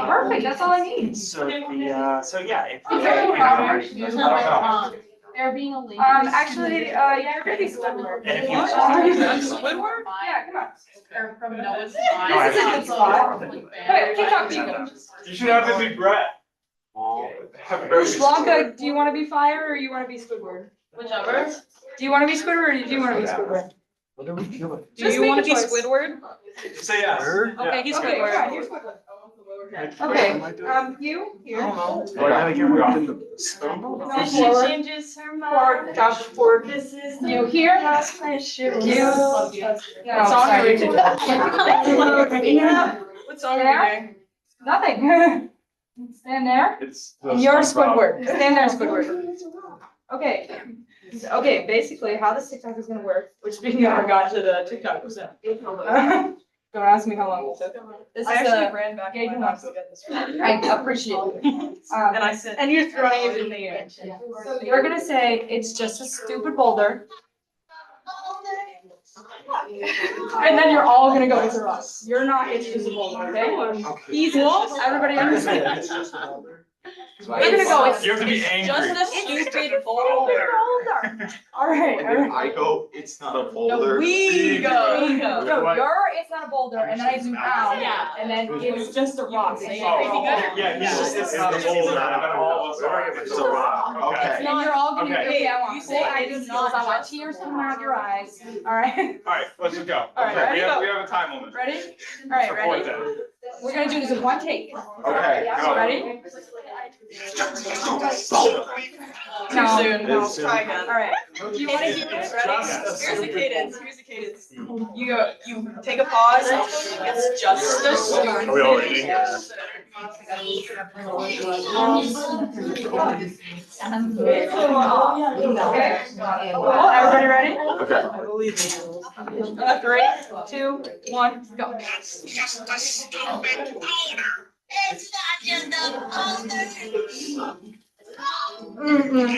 Perfect, that's all I need. So the, so yeah. If you- They're being a lady. Actually, you're gonna be Squidward. And if you- Squidward? Yeah, come on. Or from Noah's No, This is a good spot. Wait, keep talking. You should have it be Brett. Blanca, do you wanna be fire or you wanna be Squidward? Whichever. Do you wanna be Squidward or do you wanna be Squidward? What are we doing? Do you want to be Squidward? Say yes. Okay, he's Okay, Squidward. fine, you're Squidward. Okay, you, here. Do I gotta get rid of the? Then she changes her mind. For This is you here. You. What song are we doing? Yeah. What song are we doing? Nothing. Stand there. It's. And you're Squidward. Stand there, Squidward. Okay. Okay, basically how this TikTok is gonna work, which we never got to the TikTok percent. Don't ask me how long it took. This I is actually a, ran back. yeah, to you my know. house to get this one. I appreciate it. And I said. And you're throwing it in the air. So you're gonna say, it's just a stupid boulder. And then you're all gonna go with us. You're not, it's just a boulder, okay? Easy. Everybody understand? We're gonna go, it's You have to be angry. Just a stupid boulder. all right, all right. I go, it's not a boulder. We go. We go. No, you're, it's not a boulder, and then I zoom out. Yeah. And then it's just a rock. Oh, Yeah, he's just, it's not a boulder, and then all of us are. It's a rock, And okay. then you're all gonna, Okay. okay, I want You full say eye it's details, not I want just- tears coming out of your eyes, all right? Alright, let's just go. All right, Okay, ready? we have a time limit. Ready? All right, Support ready? that. We're gonna do this in one take. Okay, go. Ready? Too No, soon. no. Try again. All right. Do you wanna do It's this? just a Here's the stupid- cadence, here's the cadence. You go, you take a pause, it's just a stupid. Are we all ready? Okay. Well, everybody ready? okay. I believe me. 3, 2, 1, go. It's just a stupid boulder. It's not just a boulder.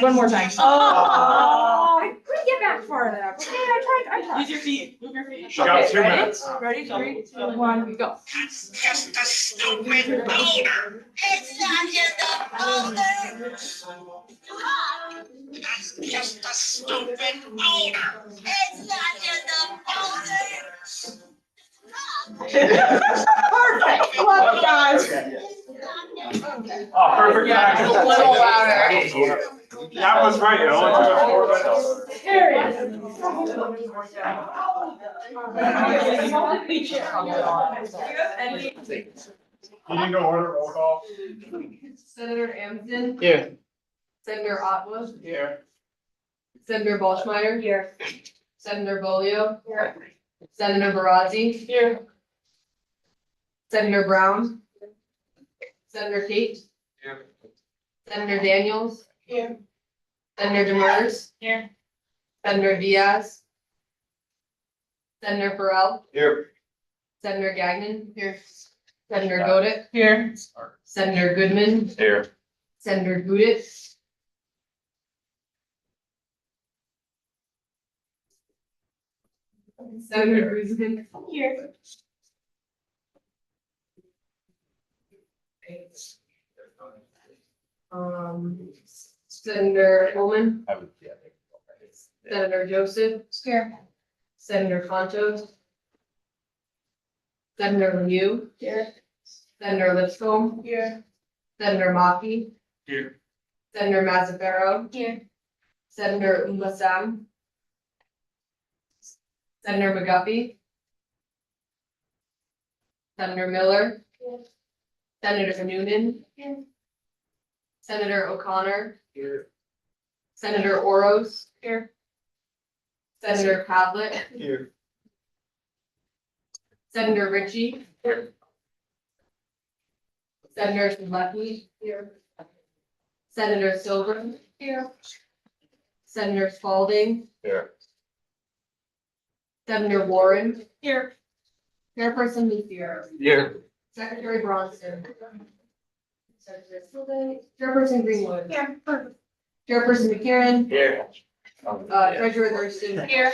One more time. Oh, I couldn't get back far enough. Okay, I tried. Use your feet, move your feet. You got Okay, 2 ready? minutes. Ready? 3, 2, 1, go. It's just a stupid boulder. It's not just a boulder. It's just a stupid boulder. It's not just a boulder. Perfect. Love it, guys. Oh, perfect Yeah, timing. a little louder. That was right, it only took us 4 minutes. You need to order roll call? Senator Amundson, Yeah. Senator Otwood, Here. Senator Ballschmeyer. Here. Senator Bolio. Senator Barazzi. Here. Senator Brown. Senator Tate. Here. Senator Daniels. Here. Senator Demers. Here. Senator Diaz. Senator Farrell. Here. Senator Gagnon. Here. Senator Godek. Here. Senator Goodman. Here. Senator Buditz. Senator Guzman. Here. Senator Holman. I would, yeah. Senator Joseph. Here. Senator Concho. Senator Lemieux. Here. Senator Lipscomb. Here. Senator Mackey. Here. Senator Mazzaferro. Here. Senator Umbasam. Senator McGuffey. Senator Miller. Senator Noonan. Senator O'Connor. Here. Senator Oros. Here. Senator Pavlik. Here. Senator Ritchie. Senator Sedlecki. Senator Silver. Senator Spalding. Here. Senator Warren. Here. Chairperson Lucier. Here. Secretary Bronson. Secretary Silva. Chairperson Greenwood. Here. Chairperson McCarron. Here. Treasurer Thurston. Here.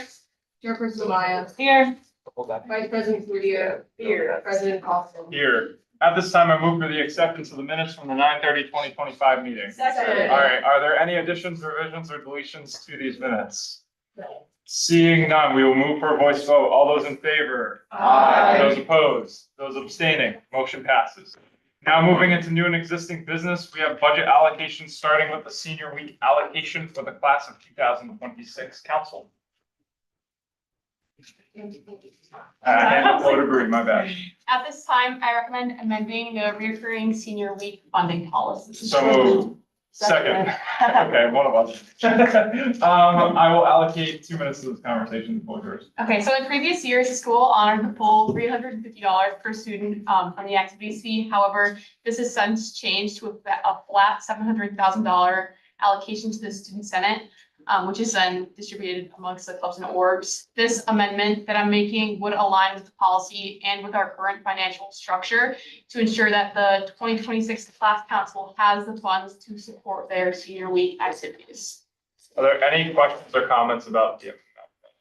Chairperson Maya. Here. Vice President Cloutier. President Coughlin. Here. At this time, I move for the acceptance of the minutes from the 9/30/2025 meeting. Second. All right, are there any additions, revisions, or deletions to these minutes? Seeing none, we will move for a voice vote. All those in favor? Those opposed? Those abstaining? Motion passes. Now moving into new and existing business, we have budget allocations, starting with the senior week allocation for the class of 2026 council. And vote agree, my bad. At this time, I recommend amending the recurring senior week funding policy. So moved. Second. Okay, one of us. I will allocate 2 minutes to this conversation before yours. Okay, so in previous years, the school honored the full $350 per student from the activities fee. However, this has since changed to a flat $700,000 allocation to the student senate, which is then distributed amongst the clubs and orgs. This amendment that I'm making would align with the policy and with our current financial structure to ensure that the 2026 class council has the funds to support their senior week activities. Are there any questions or comments about the amendment?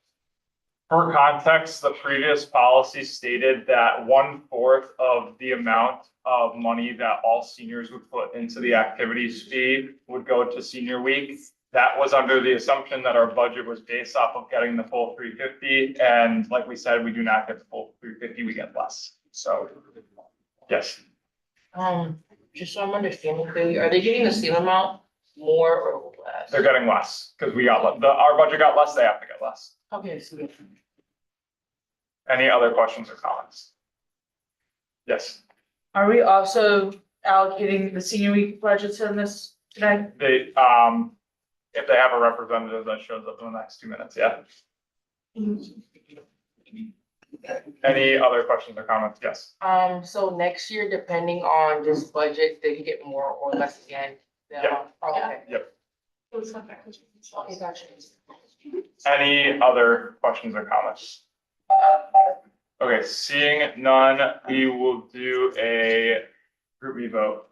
For context, the previous policy stated that 1/4 of the amount of money that all seniors would put into the activities fee would go to senior week. That was under the assumption that our budget was based off of getting the full 350, and like we said, we do not get the full 350, we get less. So, yes. Just so I'm understanding clearly, are they getting the same amount, more or less? They're getting less because we got our budget got less. They have to get less. Okay, so Any other questions or comments? Yes, Are we also allocating the senior week budgets in this today? they if they have a representative that shows up in the next 2 minutes, yeah. Any other questions or comments? Yes. so next year, depending on this budget, they can get more or less again. Yeah. Okay. Yep. Okay, gotcha. Any other questions or comments? Okay, seeing none, we will do a group me vote.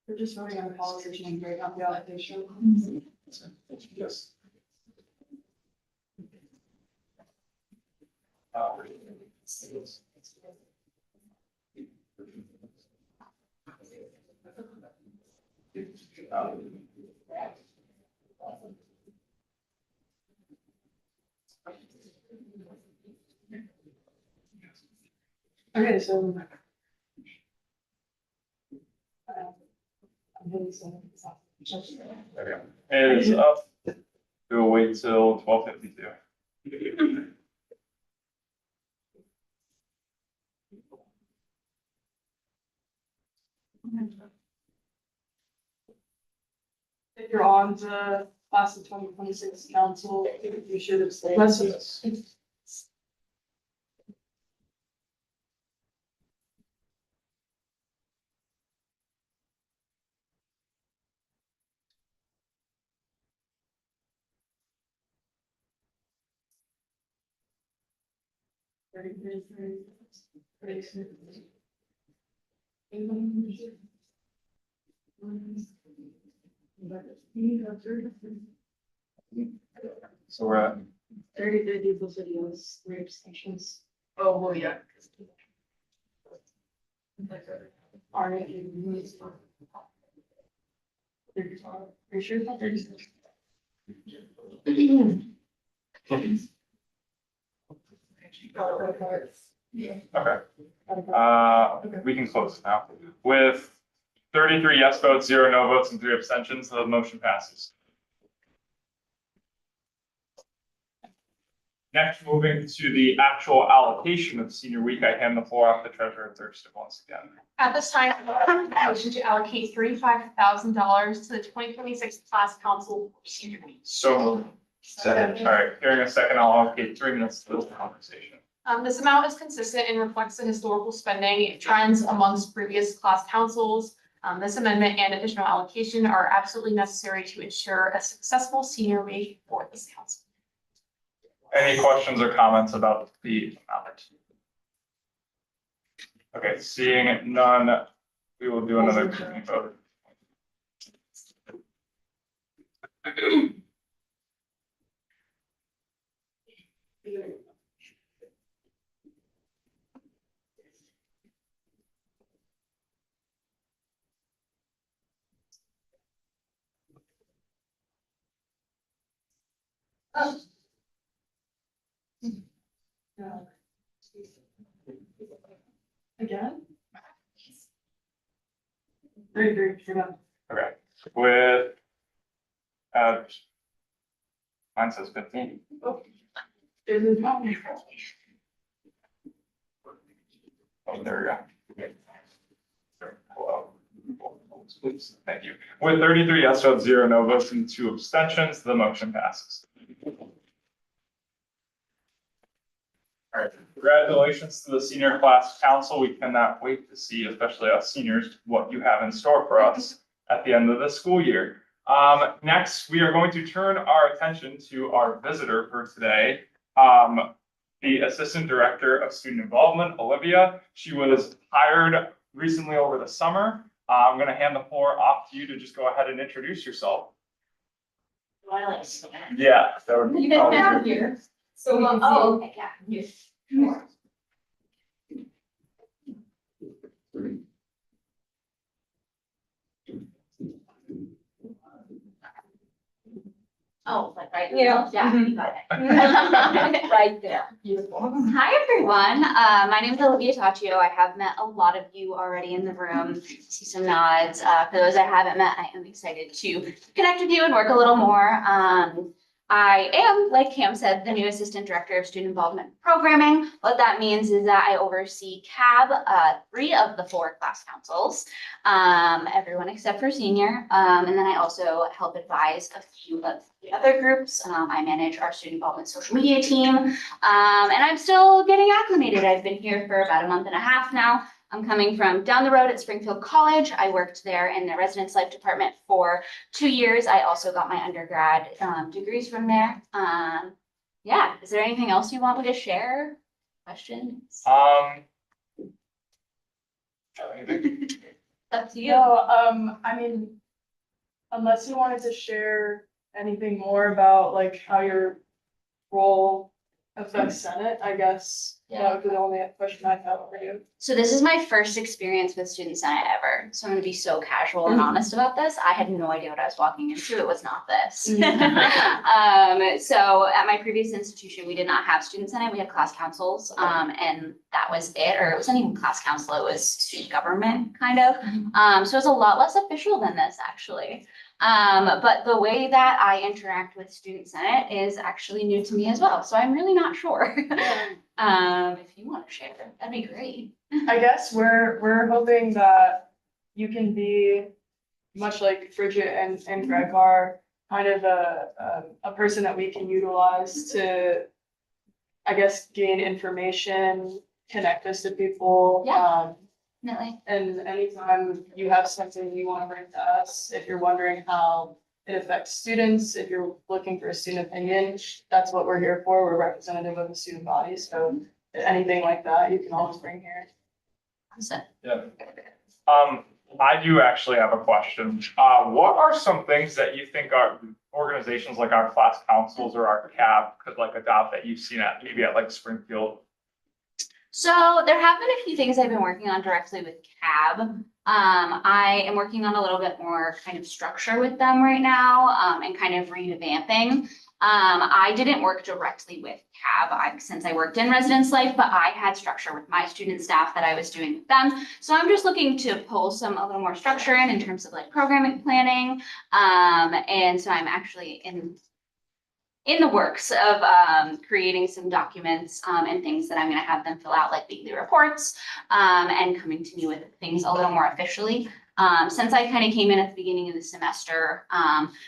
We're just voting on the policy and break up the allocation. Yes. Okay, so. There we go. It is up. We will wait till 12:52. If you're on the class of 2026 council, you should abstain. Yes. So we're at 30 people videos, 3 abstentions. Oh, well, yeah. Are you? Are you sure about 30? okay. We can close now. With 33 yes votes, 0 no votes, and 3 abstentions, the motion passes. Next, moving to the actual allocation of senior week, I hand the floor off to Treasurer Thurston once again. At this time, I motion to allocate $35,000 to the 2026 class council for senior week. So moved. Second. All right, hearing a second, I'll allocate 3 minutes to this conversation. This amount is consistent and reflects the historical spending trends amongst previous class councils. This amendment and additional allocation are absolutely necessary to ensure a successful senior week for this council. Any questions or comments about the amount? Okay, seeing none, we will do another vote. Again? 33, Okay, with, mine says 15. Oh, there we go. Hello. Please, thank you. With 33 yes votes, 0 no votes, and 2 abstentions, the motion passes. All right, congratulations to the senior class council. We cannot wait to see, especially us seniors, what you have in store for us at the end of the school year. Next, we are going to turn our attention to our visitor for today, the Assistant Director of Student Involvement, Olivia. She was hired recently over the summer. I'm going to hand the floor off to you to just go ahead and introduce yourself. Yeah, that would be. here. So, Oh, okay, yeah. Oh, like right Yeah. Yeah, Mhm. you got it. Right there. beautiful. Hi, everyone. My name is Olivia Taccio. I have met a lot of you already in the room. See some nods. For those I haven't met, I am excited to connect with you and work a little more. I am, like Cam said, the new Assistant Director of Student Involvement Programming. What that means is that I oversee CAB, 3 of the 4 class councils, everyone except for senior. And then I also help advise a few of the other groups. I manage our student involvement social media team. And I'm still getting acclimated. I've been here for about a month and a half now. I'm coming from down the road at Springfield College. I worked there in the residence life department for 2 years. I also got my undergrad degrees from there. Yeah, is there anything else you want me to share? Questions? Up to you. No, I mean, unless you wanted to share anything more about like how your role affects Senate, I guess that would be the only question I have for you. So this is my first experience with Student Senate ever. So I'm gonna be so casual and honest about this. I had no idea what I was walking into. It was not this. So at my previous institution, we did not have Student Senate. We had class councils, and that was it. Or it wasn't even class council. It was student government kind of. So it's a lot less official than this actually. But the way that I interact with Student Senate is actually new to me as well. So I'm really not sure. If you want to share, that'd be great. I guess we're hoping that you can be much like Bridget and Greg are, kind of a person that we can utilize to, I guess, gain information, connect us to people. Yeah. Definitely. And anytime you have something you want to bring to us, if you're wondering how it affects students, if you're looking for a student opinion, that's what we're here for. We're representative of the student body. So anything like that, you can always bring here. Awesome. Yeah. I do actually have a question. What are some things that you think our organizations like our class councils or our CAB could like adopt that you've seen at maybe at like Springfield? So there have been a few things I've been working on directly with CAB. I am working on a little bit more kind of structure with them right now, and kind of revamping. I didn't work directly with CAB since I worked in residence life, but I had structure with my student staff that I was doing with them. So I'm just looking to pull a little more structure in terms of like programming planning. And so I'm actually in the works of creating some documents and things that I'm going to have them fill out, like weekly reports, and coming to me with things a little more officially. Since I kind of came in at the beginning of the semester,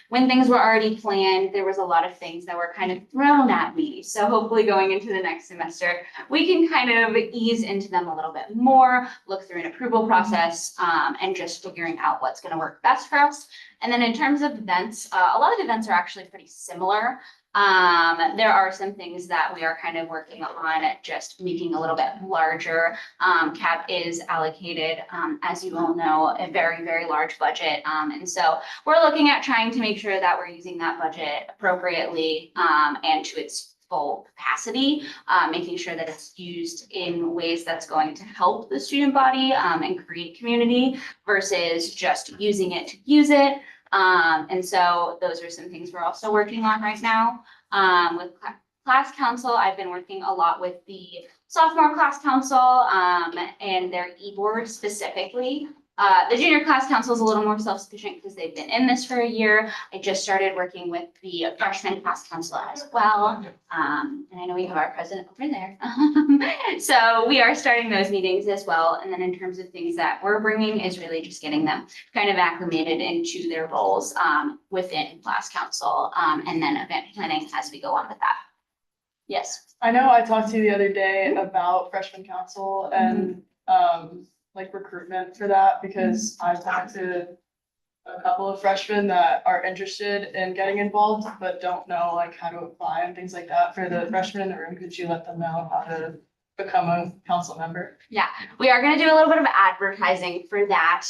when things were already planned, there was a lot of things that were kind of thrown at me. So hopefully going into the next semester, we can kind of ease into them a little bit more, look through an approval process, and just figuring out what's going to work best for us. And then in terms of events, a lot of the events are actually pretty similar. There are some things that we are kind of working on, just making a little bit larger. CAB is allocated, as you all know, a very, very large budget. And so we're looking at trying to make sure that we're using that budget appropriately, and to its full capacity, making sure that it's used in ways that's going to help the student body, and create community versus just using it to use it. And so those are some things we're also working on right now. With class council, I've been working a lot with the sophomore class council, and their e-board specifically. The junior class council is a little more self-sufficient because they've been in this for a year. I just started working with the freshman class council as well. And I know we have our president over there. So we are starting those meetings as well. And then in terms of things that we're bringing is really just getting them kind of acclimated into their roles, within class council, and then event planning as we go on with that. Yes. I know I talked to you the other day about freshman council and, like recruitment for that, because I've talked to a couple of freshmen that are interested in getting involved, but don't know like how to apply and things like that. For the freshmen in the room, could you let them know how to become a council member? We are gonna do a little bit of advertising for that.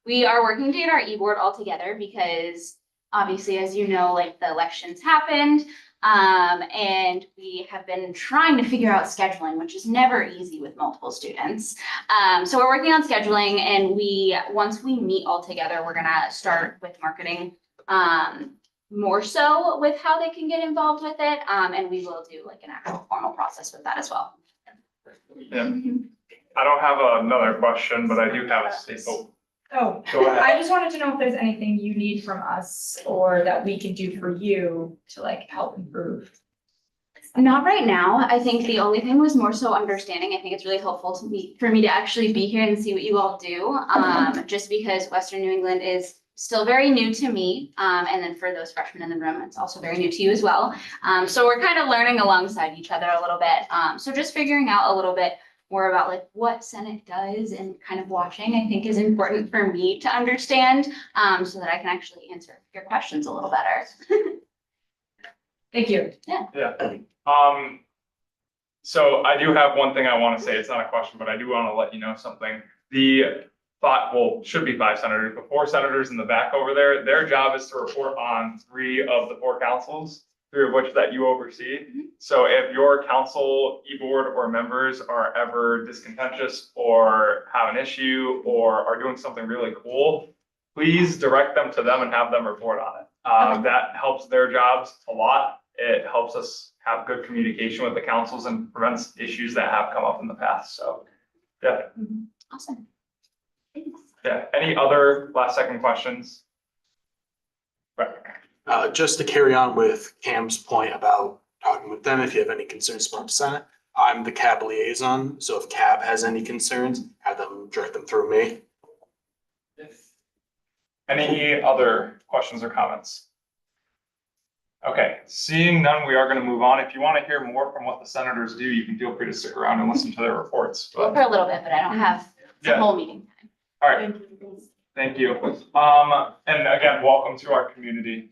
We are working to get our e-board all together because obviously, as you know, like the elections happened. And we have been trying to figure out scheduling, which is never easy with multiple students. So we're working on scheduling, and once we meet all together, we're gonna start with marketing, more so with how they can get involved with it. And we will do like an actual formal process with that as well. Yeah. I don't have another question, but I do have a statement. Oh, Go ahead. I just wanted to know if there's anything you need from us or that we can do for you to like help improve. Not right now. I think the only thing was more so understanding. I think it's really helpful for me to actually be here and see what you all do. Just because Western New England is still very new to me. And then for those freshmen in the room, it's also very new to you as well. So we're kind of learning alongside each other a little bit. So just figuring out a little bit more about like what Senate does and kind of watching, I think is important for me to understand, so that I can actually answer your questions a little better. Thank you. Yeah. So I do have one thing I want to say. It's not a question, but I do want to let you know something. Should be 5 senators, but 4 senators in the back over there, their job is to report on 3 of the 4 councils, 3 of which that you oversee. So if your council, e-board, or members are ever discontentious or have an issue or are doing something really cool, please direct them to them and have them report on it. That helps their jobs a lot. It helps us have good communication with the councils and prevents issues that have come up in the past. So, yeah. Awesome. Thanks. Yeah. Any other last second questions? Right. Just to carry on with Cam's point about talking with them, if you have any concerns about the Senate, I'm the CAB liaison, so if CAB has any concerns, have them direct them through me. Any other questions or comments? Okay, seeing none, we are going to move on. If you want to hear more from what the senators do, you can feel free to stick around and listen to their reports. For a little bit, but I don't have the Yeah. whole meeting time. All right, thank you. And again, welcome to our community.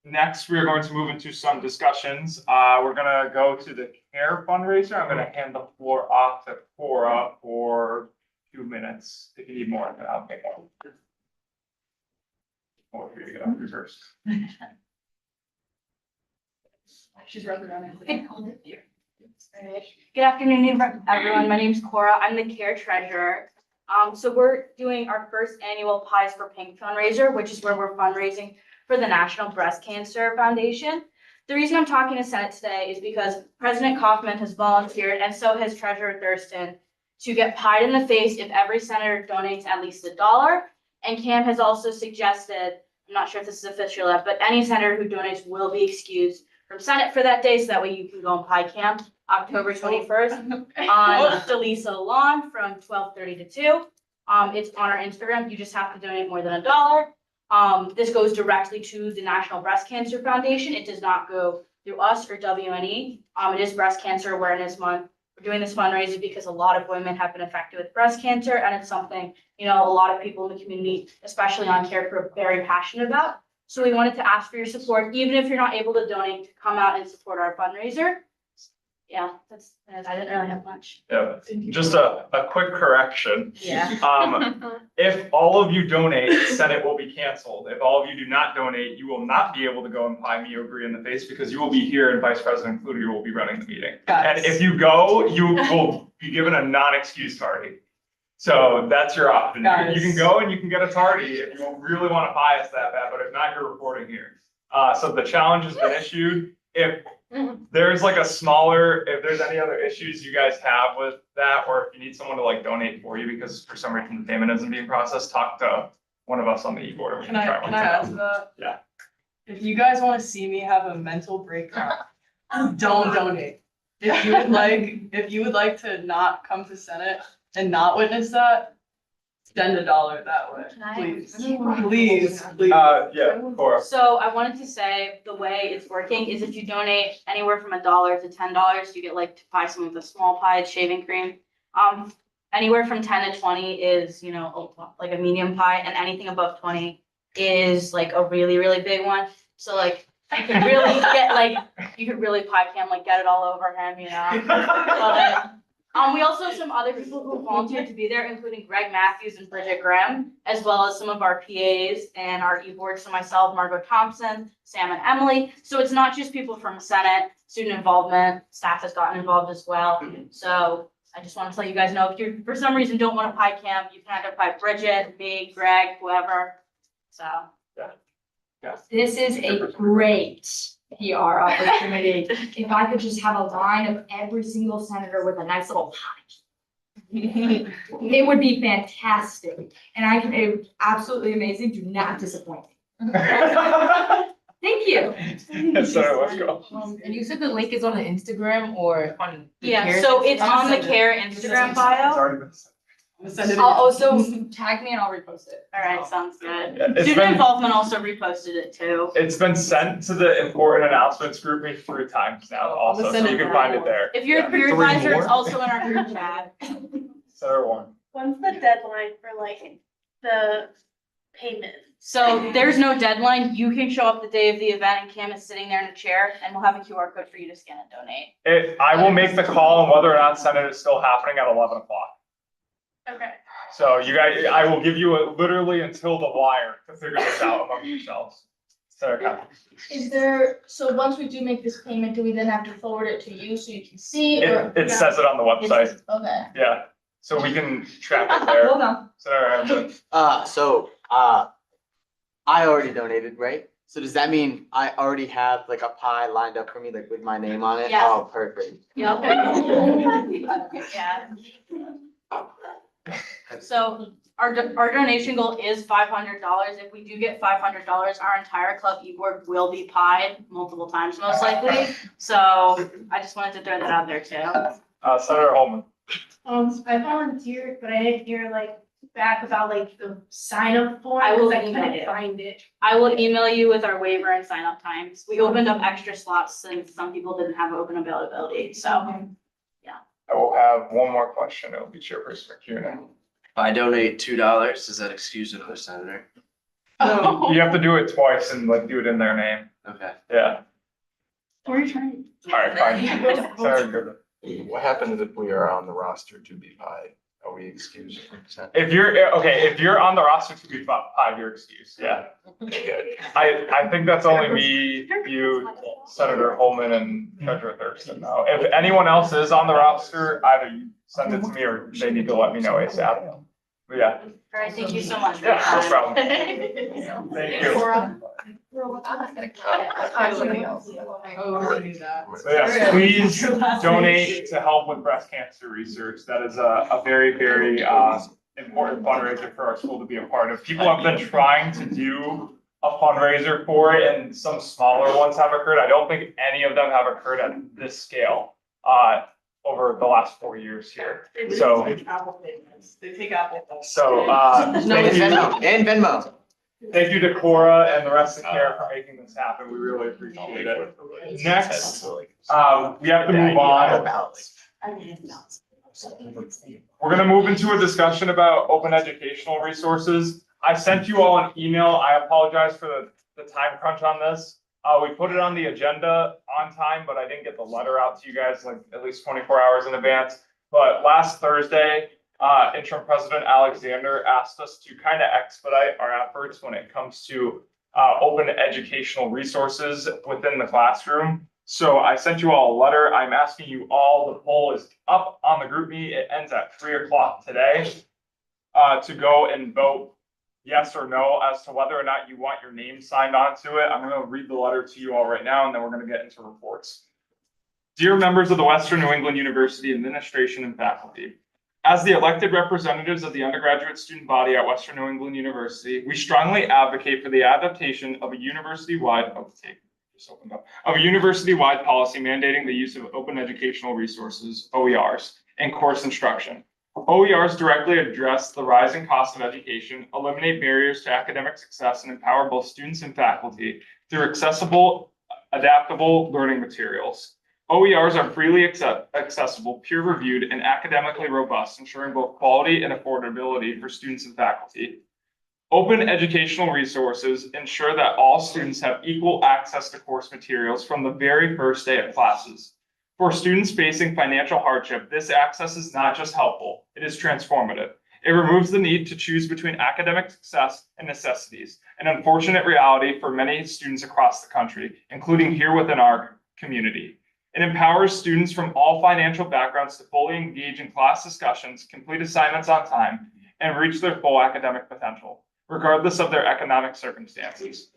Next, we are going to move into some discussions. We're gonna go to the CARE fundraiser. I'm gonna hand the floor off to Cora for 2 minutes. If you need more, then I'll take more. Oh, here you go, you first. She's representing. Good afternoon, everyone. My name is Cora. I'm the CARE treasurer. So we're doing our first annual Pies for Pink fundraiser, which is where we're fundraising for the National Breast Cancer Foundation. The reason I'm talking to Senate today is because President Kaufman has volunteered, and so has Treasurer Thurston, to get pied in the face if every senator donates at least $1. And Cam has also suggested, I'm not sure if this is official yet, but any senator who donates will be excused from Senate for that day, so that way you can go on pie camp October 21st on Delisa lawn from 12:30 to 2. It's on our Instagram. You just have to donate more than $1. This goes directly to the National Breast Cancer Foundation. It does not go through us or WNE. It is Breast Cancer Awareness Month. We're doing this fundraiser because a lot of women have been affected with breast cancer, and it's something, a lot of people in the community, especially on CARE, are very passionate about. So we wanted to ask for your support, even if you're not able to donate, to come out and support our fundraiser. Yeah, I didn't really have much. Yeah, just a quick correction. Yeah. If all of you donate, Senate will be canceled. If all of you do not donate, you will not be able to go and pie me or Bree in the face because you will be here and Vice President Cloutier will be running the meeting. And if you go, you will be given a non-excuse tardy. So that's your option. You can go and you can get a tardy if you really want to pie us that bad, but if not, you're reporting here. So the challenge has been issued. If there's like if there's any other issues you guys have with that, or if you need someone to like donate for you because for some reason the payment isn't being processed, talk to one of us on the e-board. and we Can I add to that? Yeah. If you guys want to see me have a mental breakdown, don't donate. If you would like to not come to Senate and not witness that, send $1 that way, please. Please. Yeah, Cora. So I wanted to say, the way it's working is if you donate anywhere from $1 to $10, you get like to buy some of the small pie shaving cream. Anywhere from 10 to 20 is, like a medium pie, and anything above 20 is like a really, really big one. So like, you could really pie cam, like get it all over him, Love it. We also have some other people who volunteered to be there, including Greg Matthews and Bridget Grimm, as well as some of our PAs and our e-board. So myself, Margot Thompson, Sam and Emily. So it's not just people from Senate, student involvement, staff has gotten involved as well. So I just wanted to let you guys know, if you for some reason don't want to pie cam, you can either pie Bridget, me, Greg, whoever. So. Yeah. This is a great PR opportunity. If I could just have a line of every single senator with a nice little pie. It would be fantastic. And it would absolutely amazing. Do not disappoint me. Thank you. Yes, sir, let's go. And you said the link is on the Instagram or on the Yeah, CARE so it's Instagram? on the CARE Instagram It's bio. already been said. Send it I'll again. also tag me and I'll repost it. All right, sounds good. Yeah, it's Student been- involvement also reposted it too. It's been sent to the important announcements group 3 times now also, so you can find it there. If you're a Yeah. career 3 advisor, it's more? also in our group chat. Senator Warren. When's the deadline for like the payment? So there's no deadline. You can show up the day of the event and Cam is sitting there in a chair and we'll have a QR code for you to scan and donate. I will make the call on whether or not Senate is still happening at 11 o'clock. Okay. So you guys, I will give you literally until the wire to figure this out among yourselves. Senator Is there, so once we do make this payment, do we then have to forward it to you so you can see or? It says it on the website, Okay. yeah, so we can track it there. Hold on. Senator Hamlin. I already donated, right? So does that mean I already have like a pie lined up for me, like with my name on it? Yes. Oh, perfect. Yep. Yeah. So our donation goal is $500. If we do get $500, our entire club e-board will be pied multiple times most likely. So I just wanted to throw that out there too. Senator Holman. I volunteered, but I didn't hear like back about like the sign up form. I will 'cause email couldn't you. find it. I will email you with our waiver and sign up times. We opened up extra slots since some people didn't have open availability, so. I will have one more question, it will be Chairperson McCune. If I donate $2, does that excuse another senator? You have to do it twice and like do it in their name, Okay. yeah, Who are you trying? alright, fine. Senator Goodman. What happens if we are on the roster to be pied? Are we excused from Senate? If you're on the roster to be pied, you're excused, yeah. Good. I think that's only me, you, Senator Holman, and Treasurer Thurston now. If anyone else is on the roster, either you send it to me or they need to let me know ASAP. But yeah, All right, thank you so much for your yeah, no time. problem. Thank you. Oh, we knew that. So yes, please donate to help with breast cancer research. That is a very, very important fundraiser for our school to be a part of. People have been trying to do a fundraiser for it and some smaller ones have occurred. I don't think any of them have occurred at this scale over the last 4 years here. So, They take Apple payments. They take Apple payments. so And thank you. Venmo, and Venmo. Thank you to Cora and the rest of CARE for making this happen. We really appreciate it. Next, we have to move on. We're gonna move into a discussion about open educational resources. I sent you all an email. I apologize for the time crunch on this. We put it on the agenda on time, but I didn't get the letter out to you guys like at least 24 hours in advance. But last Thursday, interim president Alexander asked us to kind of expedite our efforts when it comes to open educational resources within the classroom. So I sent you all a letter. I'm asking you all, the poll is up on the GroupMe. It ends at 3 o'clock today, to go and vote yes or no as to whether or not you want your name signed onto it. I'm going to read the letter to you all right now, and then we're going to get into reports. Dear members of the Western New England University administration and faculty, as the elected representatives of the undergraduate student body at Western New England University, we strongly advocate for the adaptation of a university-wide policy mandating the use of open educational resources, OERs, in course instruction. OERs directly address the rising cost of education, eliminate barriers to academic success, and empower both students and faculty through accessible, adaptable learning materials. OERs are freely accessible, peer-reviewed, and academically robust, ensuring both quality and affordability for students and faculty. Open educational resources ensure that all students have equal access to course materials from the very first day of classes. For students facing financial hardship, this access is not just helpful, it is transformative. It removes the need to choose between academic success and necessities, an unfortunate reality for many students across the country, including here within our community. It empowers students from all financial backgrounds to fully engage in class discussions, complete assignments on time, and reach their full academic potential, regardless of their economic circumstances.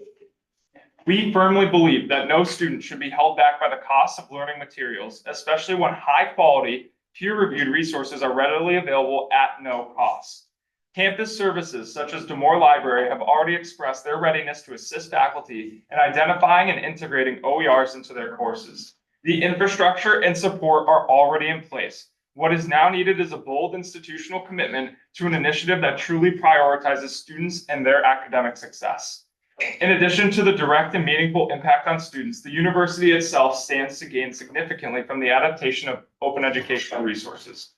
We firmly believe that no student should be held back by the cost of learning materials, especially when high-quality, peer-reviewed resources are readily available at no cost. Campus services such as D'Amour Library have already expressed their readiness to assist faculty in identifying and integrating OERs into their courses. The infrastructure and support are already in place. What is now needed is a bold institutional commitment to an initiative that truly prioritizes students and their academic success. In addition to the direct and meaningful impact on students, the university itself stands to gain significantly from the adaptation of open educational resources.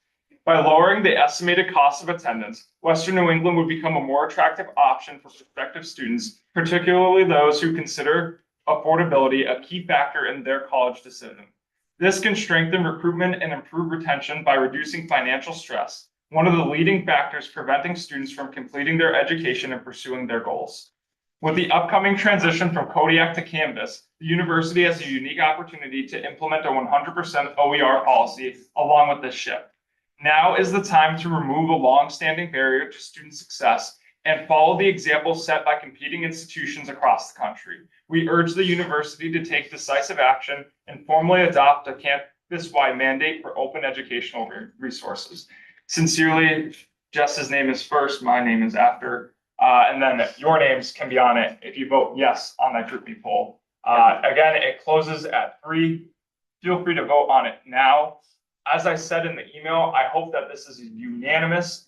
By lowering the estimated cost of attendance, Western New England would become a more attractive option for prospective students, particularly those who consider affordability a key factor in their college decision. This can strengthen recruitment and improve retention by reducing financial stress, one of the leading factors preventing students from completing their education and pursuing their goals. With the upcoming transition from Kodiak to Canvas, the university has a unique opportunity to implement a 100% OER policy along with this shift. Now is the time to remove a long-standing barrier to student success and follow the example set by competing institutions across the country. We urge the university to take decisive action and formally adopt a campus-wide mandate for open educational resources. Sincerely, Jess's name is first, my name is after, and then your names can be on it if you vote yes on that GroupMe poll. Again, it closes at 3. Feel free to vote on it now. As I said in the email, I hope that this is a unanimous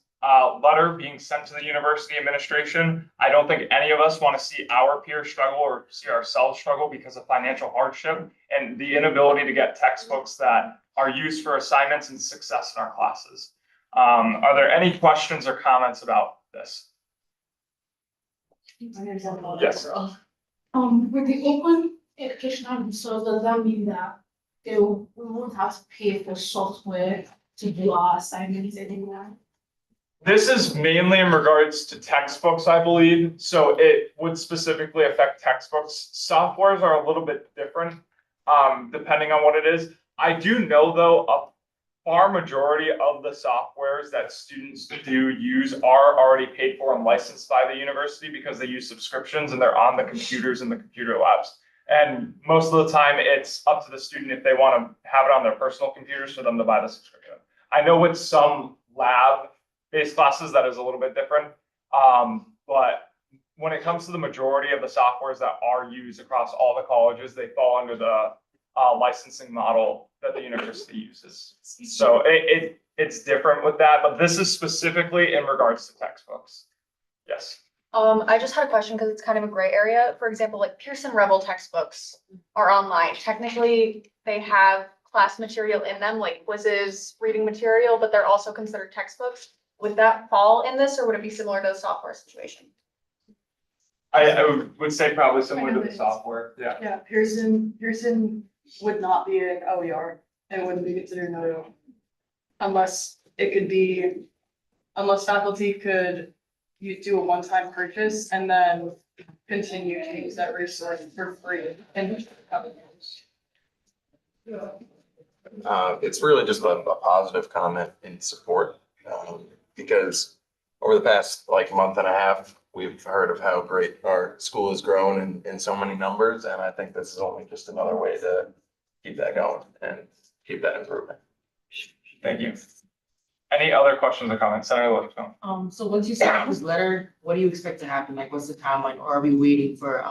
letter being sent to the university administration. I don't think any of us want to see our peers struggle or see ourselves struggle because of financial hardship and the inability to get textbooks that are used for assignments and success in our classes. Are there any questions or comments about this? Yes. With the open educational resource, does that mean that we won't have to pay for software to do our assignments anymore? This is mainly in regards to textbooks, I believe. So it would specifically affect textbooks. Softwares are a little bit different, depending on what it is. I do know, though, a far majority of the softwares that students do use are already paid for and licensed by the university because they use subscriptions and they're on the computers in the computer labs. And most of the time, it's up to the student if they want to have it on their personal computers for them to buy the subscription. I know with some lab-based classes that is a little bit different, but when it comes to the majority of the softwares that are used across all the colleges, they fall under the licensing model that the university uses. So it's different with that, but this is specifically in regards to textbooks. Yes. I just had a question because it's kind of a gray area. For example, like Pearson Rebel textbooks are online. Technically, they have class material in them, like quizzes, reading material, but they're also considered textbooks. Would that fall in this, or would it be similar to the software situation? I would say probably similar to the software, yeah. Yeah, Pearson would not be an OER and wouldn't be considered an OER. Unless it could be, unless faculty could you do a one-time purchase and then continue to use that resource for free and. It's really just a positive comment in support, because over the past like month and a half, we've heard of how great our school has grown in so many numbers, and I think this is only just another way to keep that going and keep that improving. Thank you. Any other questions or comments? Senator Littlefield? So once you send this letter, what do you expect to happen? Like, what's the timeline? Or are we waiting for,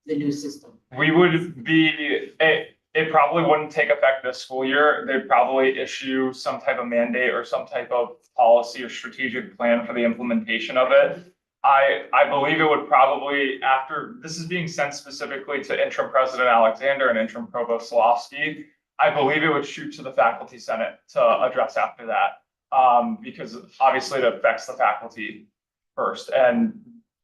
the new system? We would be, it probably wouldn't take effect this school year. They'd probably issue some type of mandate or some type of policy or strategic plan for the implementation of it. I believe it would probably, after, this is being sent specifically to interim president Alexander and interim provost Slofsky. I believe it would shoot to the faculty senate to address after that. Because obviously it affects the faculty first, and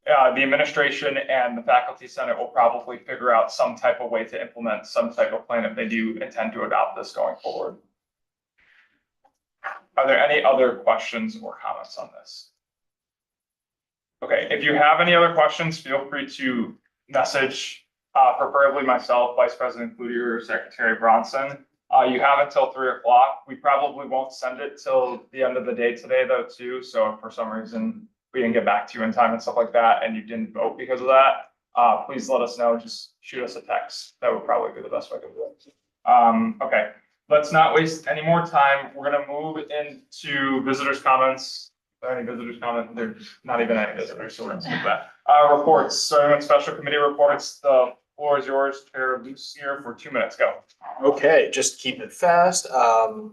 the administration and the faculty senate will probably figure out some type of way to implement some type of plan if they do intend to adopt this going forward. Are there any other questions or comments on this? Okay, if you have any other questions, feel free to message, preferably myself, Vice President Cloutier, or Secretary Bronson. You have until 3 o'clock. We probably won't send it till the end of the day today though too. So if for some reason we didn't get back to you in time and stuff like that, and you didn't vote because of that, please let us know. Just shoot us a text. That would probably be the best way to do it. Okay, let's not waste any more time. We're gonna move into visitors' comments. Are there any visitors' comments? There's not even any visitors, so we're gonna skip that. Reports, starting with special committee reports. The floor is yours, Chair Lucier, for 2 minutes. Go. Okay, just keep it fast.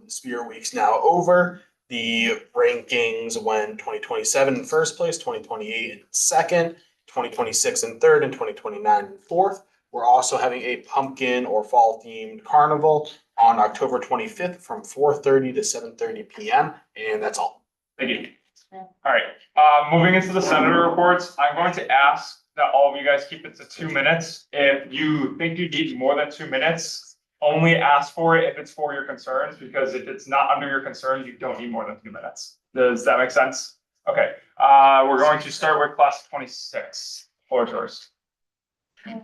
Spear Week's now over. The rankings went 2027 in first place, 2028 in second, 2026 in third, and 2029 in fourth. We're also having a pumpkin or fall themed carnival on October 25th from 4:30 to 7:30 p.m. And that's all. Thank you. All right, moving into the senator reports, I'm going to ask that all of you guys keep it to 2 minutes. If you think you need more than 2 minutes, only ask for it if it's for your concerns, because if it's not under your concerns, you don't need more than 2 minutes. Does that make sense? Okay, we're going to start with class 26. Floor is yours. I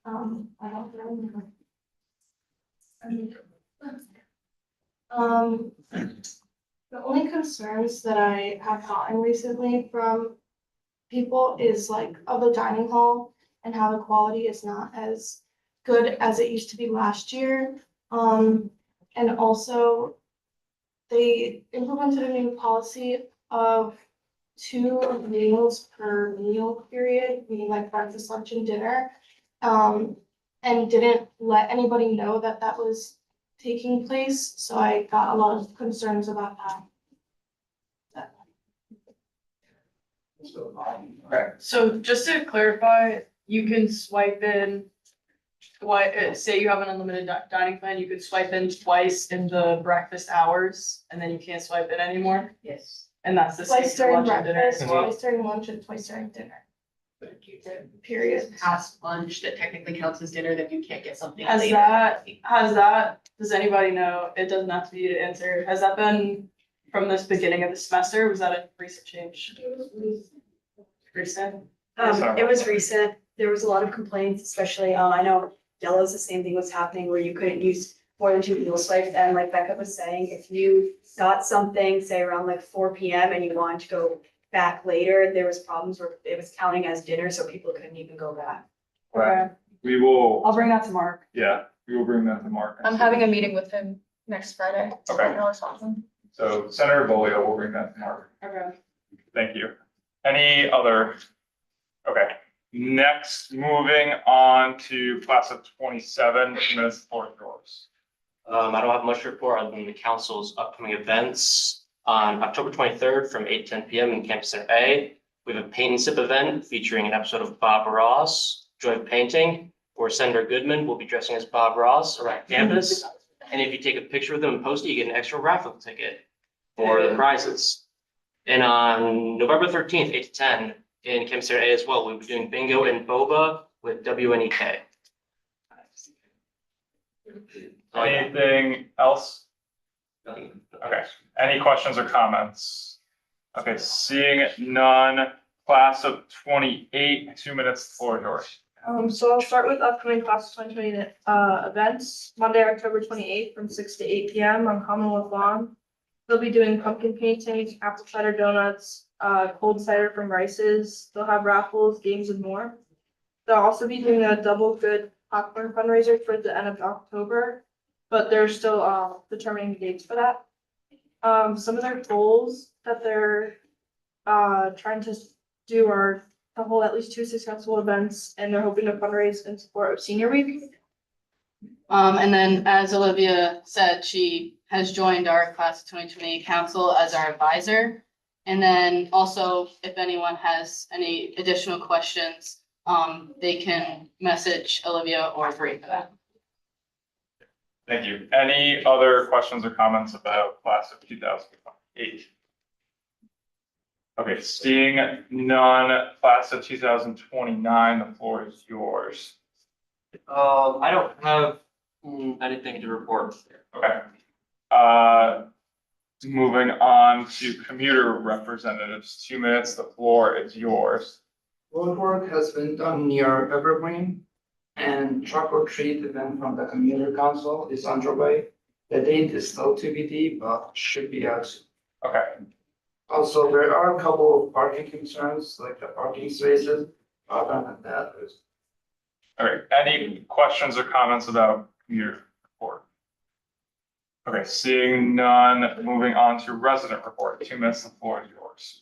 don't remember. The only concerns that I have gotten recently from people is like of the dining hall and how the quality is not as good as it used to be last year. And also they implemented a new policy of 2 meals per meal period, meaning like breakfast, lunch, and dinner. And didn't let anybody know that that was taking place, so I got a lot of concerns about that. Okay, so just to clarify, you can swipe in, say you have an unlimited dining plan, you could swipe in twice in the breakfast hours, and then you can't swipe in anymore? Yes. And that's the same Twice for during lunch and dinner? breakfast, twice during lunch, and twice during dinner. Period. Past lunch that technically counts as dinner, then you can't get something Has later. that, does anybody know, it doesn't have to be you to answer, has that been from this beginning of the semester, was that a recent change? Recent? It was recent. There was a lot of complaints, especially, I know Yellow's the same thing was happening where you couldn't use more than 2 meal swipes. And like Becca was saying, if you got something, say around like 4 p.m. and you wanted to go back later, there was problems where it was counting as dinner, so people couldn't even go back. Okay, We will, I'll bring that to Mark. yeah, we will bring that to Mark. I'm having a meeting with him next Friday. Okay. I know it's awesome. So Senator Bolio will bring that to Mark. Okay. Thank you. Any other? Okay, next, moving on to class of 27, minutes for yours. I don't have much to report other than the council's upcoming events. On October 23rd from 8 to 10 p.m. in Campus Center A, we have a paint and sip event featuring an episode of Bob Ross, Joy of Painting, where Senator Goodman will be dressing as Bob Ross around campus. And if you take a picture with him and post it, you get an extra raffle ticket for the prizes. And on November 13th, 8 to 10, in campus area A as well. We'll be doing bingo and boba with WNEK. Anything else? Okay, any questions or comments? Okay, seeing none, class of 28, 2 minutes, the floor is yours. So I'll start with upcoming class of 2020 events, Monday, October 28th from 6 to 8 p.m. on Commonwealth Lawn. They'll be doing pumpkin painting, apple cider donuts, cold cider from Rice's. They'll have raffles, games, and more. They'll also be doing a double good popcorn fundraiser for the end of October, but they're still determining the dates for that. Some of their goals that they're trying to do are to hold at least 2 successful events, and they're hoping to fundraise in support of Senior Week. And then, as Olivia said, she has joined our class of 2020 council as our advisor. And then also, if anyone has any additional questions, they can message Olivia or Bree for that. Thank you. Any other questions or comments about class of 2008? Okay, seeing none, class of 2029, the floor is yours. I don't have anything to report. Okay. Moving on to commuter representatives, 2 minutes, the floor is yours. Road work has been done near Evergreen, and truck or treat event from the commuter council is underway. The date is still TBD, but should be out soon. Okay. Also, there are a couple of parking concerns, like the parking spaces. Other than that, there's All right, any questions or comments about commuter report? Okay, seeing none, moving on to resident report, 2 minutes, the floor is yours.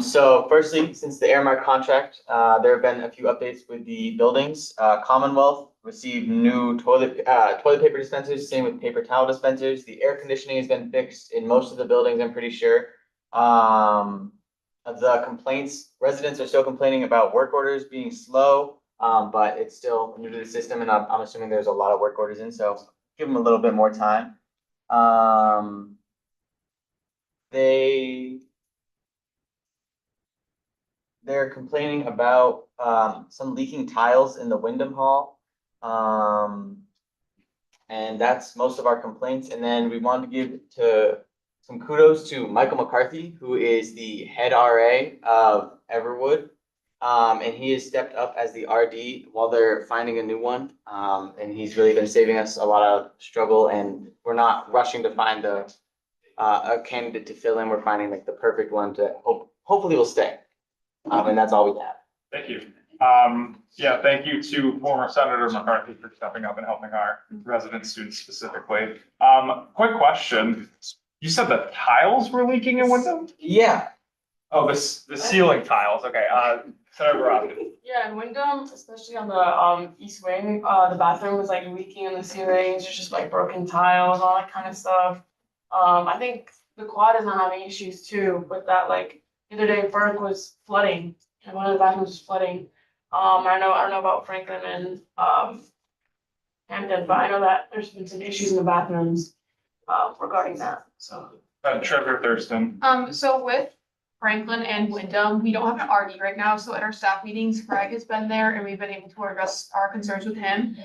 So firstly, since the Airmark contract, there have been a few updates with the buildings. Commonwealth received new toilet paper dispensers, same with paper towel dispensers. The air conditioning has been fixed in most of the buildings, I'm pretty sure. The complaints, residents are still complaining about work orders being slow, but it's still new to the system, and I'm assuming there's a lot of work orders in, so give them a little bit more time. They're complaining about some leaking tiles in the Wyndham Hall. And that's most of our complaints. And then we wanted to give some kudos to Michael McCarthy, who is the head RA of Everwood. And he has stepped up as the RD while they're finding a new one. And he's really been saving us a lot of struggle, and we're not rushing to find a candidate to fill in. We're finding like the perfect one to hopefully will stay. And that's all we have. Thank you. Yeah, thank you to former Senator McCarthy for stepping up and helping our resident students specifically. Quick question. You said the tiles were leaking in Wyndham? Yeah. Oh, the ceiling tiles. Okay. Senator Robin. Yeah, in Wyndham, especially on the east wing, the bathroom was like leaking in the ceilings. There's just like broken tiles, all that kind of stuff. I think the quad is not having issues too with that. Like the other day, Burke was flooding, and one of the bathrooms was flooding. I don't know about Franklin and Hampton, but I know that there's been some issues in the bathrooms regarding that. So. Treasurer Thurston. So with Franklin and Wyndham, we don't have an RD right now, so at our staff meetings, Greg has been there and we've been able to address our concerns with him.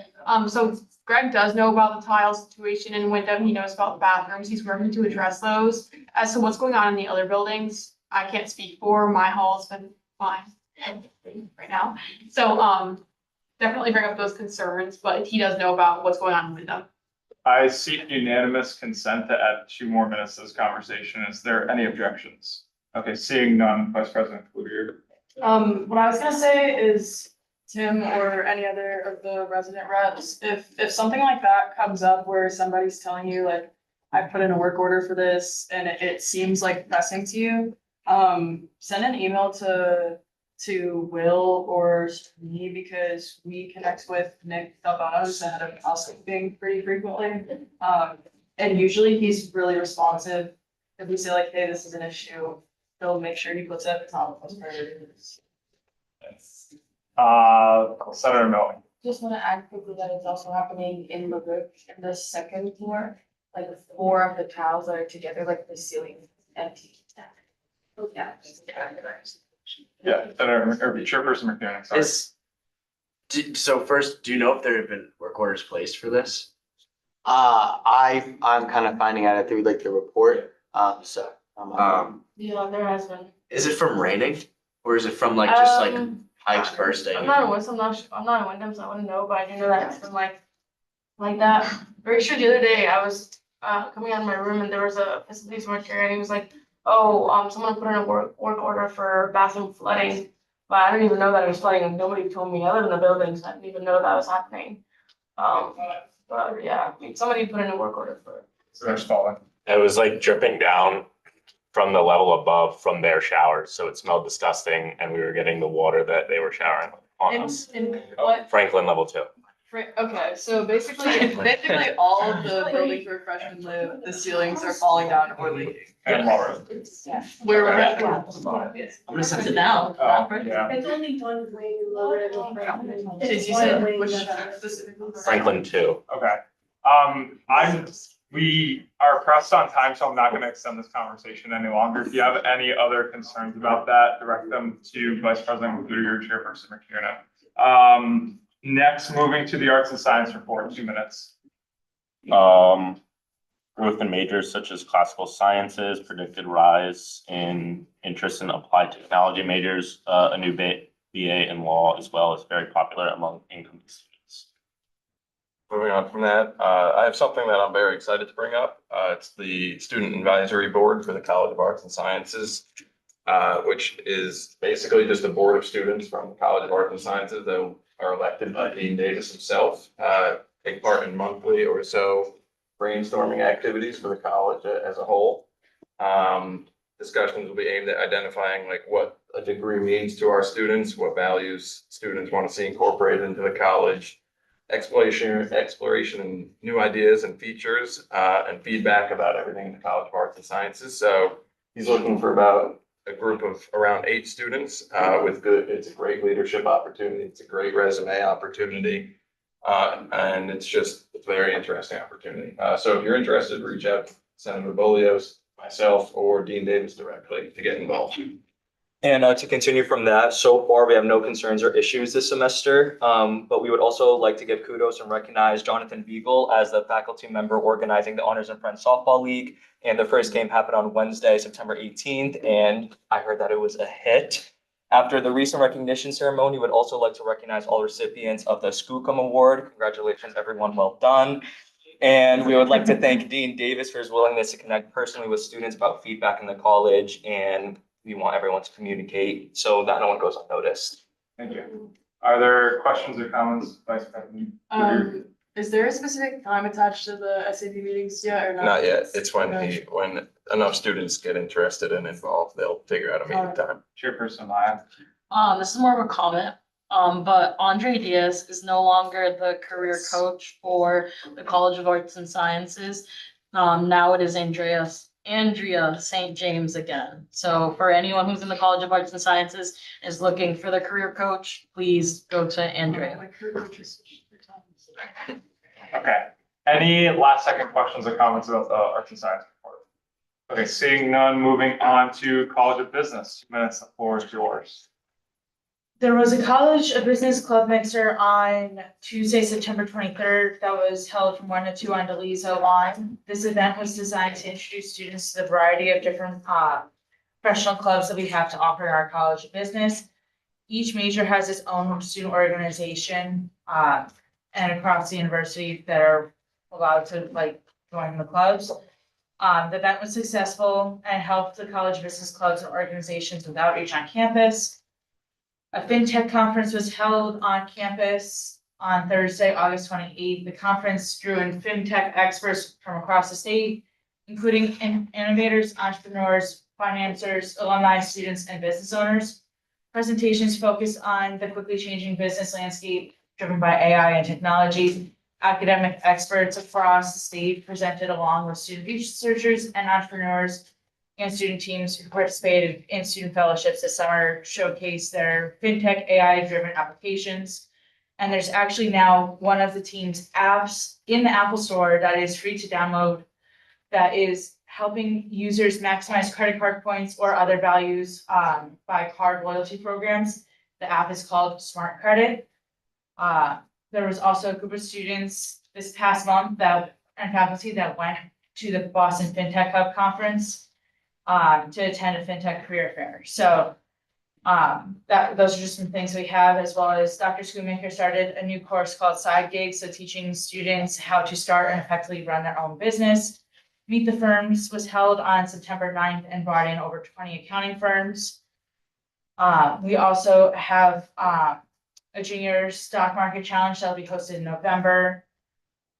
So Greg does know about the tile situation in Wyndham, he knows about the bathrooms, he's working to address those. As to what's going on in the other buildings, I can't speak for, my hall's been fine right now. So definitely bring up those concerns, but he does know about what's going on in Wyndham. I seek unanimous consent to add 2 more minutes to this conversation. Is there any objections? Okay, seeing none, Vice President Cloutier. What I was gonna say is, Tim or any other of the resident reps, if something like that comes up where somebody's telling you like, I put in a work order for this and it seems like pressing to you, send an email to Will or me, because we connect with Nick Delgados, the head of housekeeping, pretty frequently. And usually he's really responsive. If we say like, hey, this is an issue, he'll make sure he puts it at the top of his priorities. Senator Milling. Just want to add quickly that it's also happening in the roof, in the second floor, like 4 of the tiles are together, like the ceiling is empty. Yeah. Yeah, Senator, or Chairperson McKiernan, sorry. So first, do you know if there have been work orders placed for this? I'm kind of finding out through like the report, so. Yeah, there has been. Is it from raining? Or is it from like just like pipes bursting? I'm not in West, I'm not in Wyndham, so I wouldn't know, but I do know that it's been like that. Very sure the other day I was coming out of my room and there was a facilities worker and he was like, oh, someone put in a work order for bathroom flooding. But I didn't even know that it was flooding and nobody told me. I live in the building, so I didn't even know that was happening. But yeah, I mean, somebody put in a work order for it. So there's falling. It was like dripping down from the level above from their showers, so it smelled disgusting, and we were getting the water that they were showering on us. In what? Franklin level 2. Okay, so basically all of the buildings where freshmen live, the ceilings are falling down or leaking. And Laura. Where we're at. I'm gonna send it now. Yeah. It's only one way lower than. It is, you said which specifically? Franklin 2. Okay. We are pressed on time, so I'm not gonna extend this conversation any longer. If you have any other concerns about that, direct them to Vice President Cloutier, Chairperson McKiernan. Next, moving to the Arts and Science report, 2 minutes. Growth in majors such as classical sciences, predicted rise in interest in applied technology majors, a new BA in law as well is very popular among incoming students. Moving on from that, I have something that I'm very excited to bring up. It's the Student Advisory Board for the College of Arts and Sciences, which is basically just a board of students from the College of Arts and Sciences that are elected by Dean Davis himself, take part in monthly or so brainstorming activities for the college as a whole. Discussions will be aimed at identifying like what a degree means to our students, what values students want to see incorporated into the college, exploration and new ideas and features, and feedback about everything in the College of Arts and Sciences. So he's looking for about a group of around 8 students, it's a great leadership opportunity. It's a great resume opportunity. And it's a very interesting opportunity. So if you're interested, reach out to Senator Bolios, myself, or Dean Davis directly to get involved. And to continue from that, so far we have no concerns or issues this semester, but we would also like to give kudos and recognize Jonathan Beagle as the faculty member organizing the Honors and Friends Softball League. And the first game happened on Wednesday, September 18th, and I heard that it was a hit. After the recent recognition ceremony, we would also like to recognize all recipients of the Skookum Award. Congratulations, everyone, well done. And we would like to thank Dean Davis for his willingness to connect personally with students about feedback in the college, and we want everyone to communicate so that no one goes unnoticed. Thank you. Are there questions or comments, Vice President? Is there a specific time attached to the SAP meetings yet or not? Not yet. It's when enough students get interested and involved, they'll figure out a meeting time. Chairperson Maya. This is more of a comment, but Andre Diaz is no longer the career coach for the College of Arts and Sciences. Now it is Andrea St. James again. So for anyone who's in the College of Arts and Sciences is looking for the career coach, please go to Andrea. Okay. Any last second questions or comments about the Arts and Science report? Okay, seeing none, moving on to College of Business. 2 minutes, the floor is yours. There was a College of Business Club Mixer on Tuesday, September 23rd, that was held from 1 to 2 on DeLiso Lawn. This event was designed to introduce students to the variety of different professional clubs that we have to offer in our College of Business. Each major has its own student organization and across the university that are allowed to join the clubs. The event was successful and helped the College of Business clubs and organizations with outreach on campus. A FinTech conference was held on campus on Thursday, August 28th. The conference drew in FinTech experts from across the state, including innovators, entrepreneurs, financiers, alumni, students, and business owners. Presentations focused on the quickly changing business landscape driven by AI and technology. Academic experts across the state presented along with student researchers and entrepreneurs and student teams who participated in student fellowships this summer showcase their FinTech AI-driven applications. And there's actually now one of the team's apps in the Apple Store that is free to download that is helping users maximize credit card points or other values by card loyalty programs. The app is called Smart Credit. There was also a group of students this past month and faculty that went to the Boston FinTech Hub conference to attend a FinTech career fair. So those are just some things we have, as well as Dr. Schoonmaker started a new course called Side Gigs, so teaching students how to start and effectively run their own business. Meet the Firms was held on September 9th and brought in over 20 accounting firms. We also have a junior stock market challenge that will be hosted in November.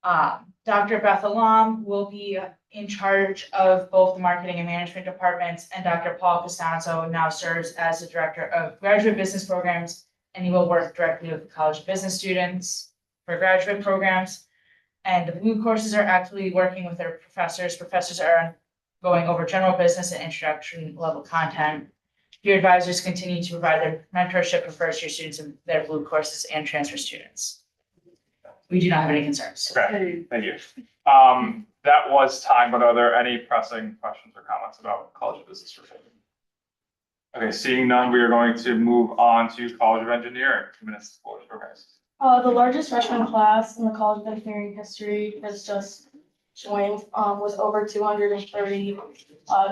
Dr. Beth Alam will be in charge of both the marketing and management departments, and Dr. Paul Costanzo now serves as the director of graduate business programs, and he will work directly with the College of Business students for graduate programs. And the Blue courses are actively working with their professors. Professors are going over general business and introduction level content. Your advisors continue to provide their mentorship for first year students in their Blue courses and transfer students. We do not have any concerns. Okay, thank you. That was time, but are there any pressing questions or comments about College of Business Review? Okay, seeing none, we are going to move on to College of Engineering. 2 minutes to floor, guys. The largest freshman class in the College of Engineering history has just joined, with over 230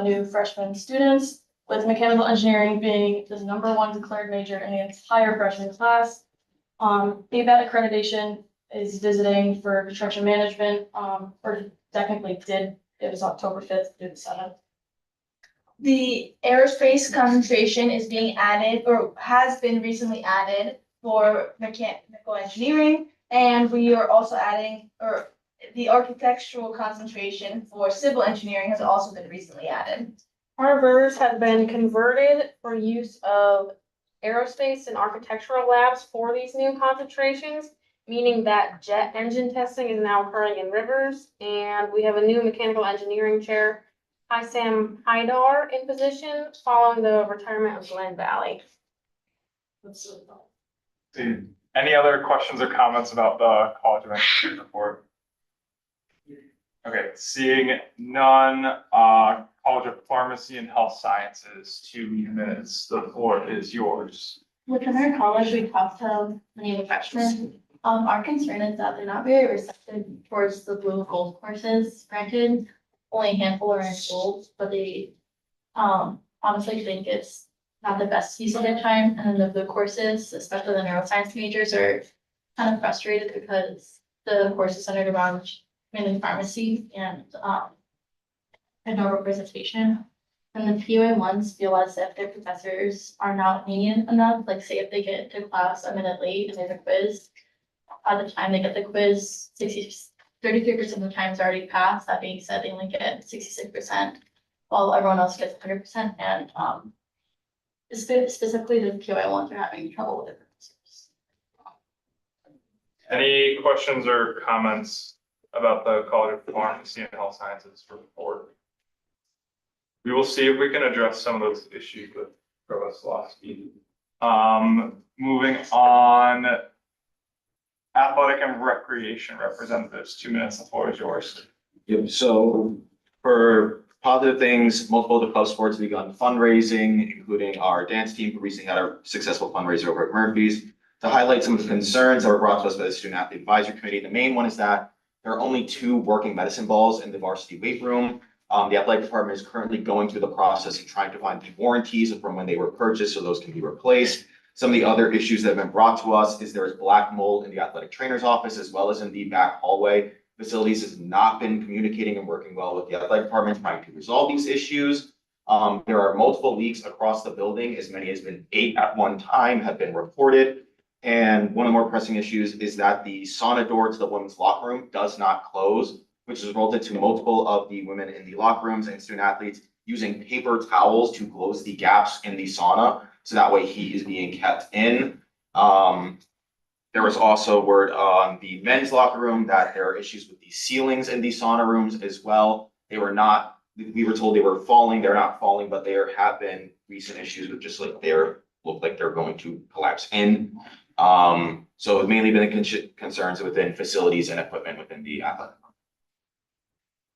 new freshman students, with mechanical engineering being the #1 declared major in the entire freshman class. ABET accreditation is visiting for construction management, or technically did, it was October 5th through the 7th. The aerospace concentration is being added or has been recently added for mechanical engineering. And we are also adding, or the architectural concentration for civil engineering has also been recently added. Harbors have been converted for use of aerospace and architectural labs for these new concentrations, meaning that jet engine testing is now occurring in Rivers, and we have a new mechanical engineering chair, Sam Haidar, in position following the retirement of Glen Valley. Any other questions or comments about the College of Engineering report? Okay, seeing none, College of Pharmacy and Health Sciences, 2 minutes. The floor is yours. Within our college, we talked to many of the freshmen. Our concern is that they're not very receptive towards the blue and gold courses. Granted, only a handful are enrolled, but they honestly think it's not the best use of their time. And then the blue courses, especially the neuroscience majors, are kind of frustrated because the course is centered around mainly pharmacy and no representation. And the POA ones feel as if their professors are not lenient enough. Like, say if they get to class a minute late and there's a quiz, by the time they get the quiz, 33% of the time is already passed. That being said, they only get 66%, while everyone else gets 100%. And specifically the POA ones are having trouble with it. Any questions or comments about the College of Pharmacy and Health Sciences report? We will see if we can address some of those issues with Provost Lofsky. Moving on, athletic and recreation representatives, 2 minutes, the floor is yours. Yep, so for positive things, multiple of the club sports have begun fundraising, including our dance team who recently had a successful fundraiser over at Murphy's. To highlight some of the concerns that were brought to us by the Student Athlete Advisory Committee, the main one is that there are only 2 working medicine balls in the varsity weight room. The athletic department is currently going through the process and trying to find the warranties from when they were purchased so those can be replaced. Some of the other issues that have been brought to us is there is black mold in the athletic trainer's office as well as in the back hallway. Facilities has not been communicating and working well with the athletic department trying to resolve these issues. There are multiple leaks across the building, as many as been 8 at one time have been reported. And one of the more pressing issues is that the sauna door to the women's locker room does not close, which has resulted to multiple of the women in the locker rooms and student athletes using paper towels to close the gaps in the sauna. So that way heat is being kept in. There was also word on the men's locker room that there are issues with the ceilings in the sauna rooms as well. We were told they were falling, they're not falling, but there have been recent issues with just like look like they're going to collapse in. So it's mainly been concerns within facilities and equipment within the athletic.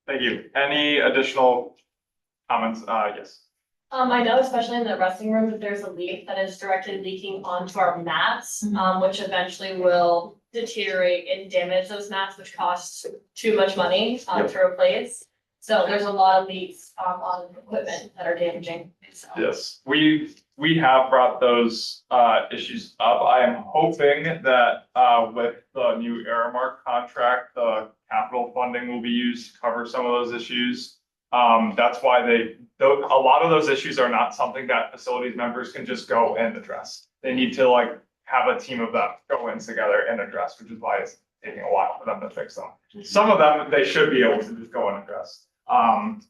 Thank you. Any additional comments? Yes. I know especially in the resting room, that there's a leak that is directly leaking onto our mats, which eventually will deteriorate and damage those mats, which costs too much money, to replace. So there's a lot of leaks, on equipment that are damaging, so. Yes, we have brought those issues up. I am hoping that with the new Aramark contract, the capital funding will be used to cover some of those issues. That's why a lot of those issues are not something that facilities members can just go and address. They need to like have a team of them go in together and address, which is why it's taking a while for them to fix them. Some of them, they should be able to just go and address. I'm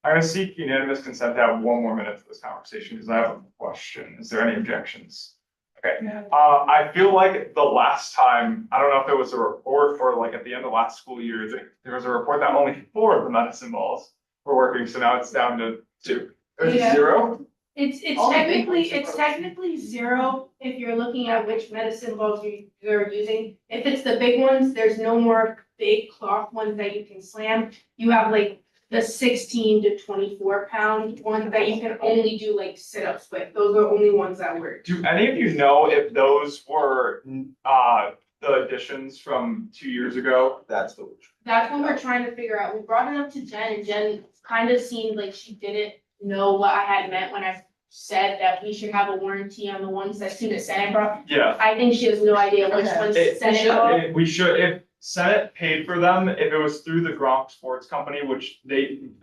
gonna seek unanimous consent to have one more minute for this conversation, because I have a question. Is there any objections? Okay, I feel like the last time, I don't know if it was a report or like at the end of last school year, there was a report that only 4 of the medicine balls were working, so now it's down to 2. Or Yeah. 0? It's technically 0 if you're looking at which medicine balls you're using. If it's the big ones, there's no more big cloth ones that you can slam. You have like the 16 to 24 pound ones that you can only do like sit-ups with. Those are the only ones that work. Do any of you know if those were the additions from 2 years ago? That's the. That's what we're trying to figure out. We brought it up to Jen and Jen kind of seemed like she didn't know what I had meant when I said that we should have a warranty on the ones that student Senate brought. Yeah. I think she has no idea which ones Senate brought. We should, if Senate paid for them, if it was through the Gronk Sports Company, which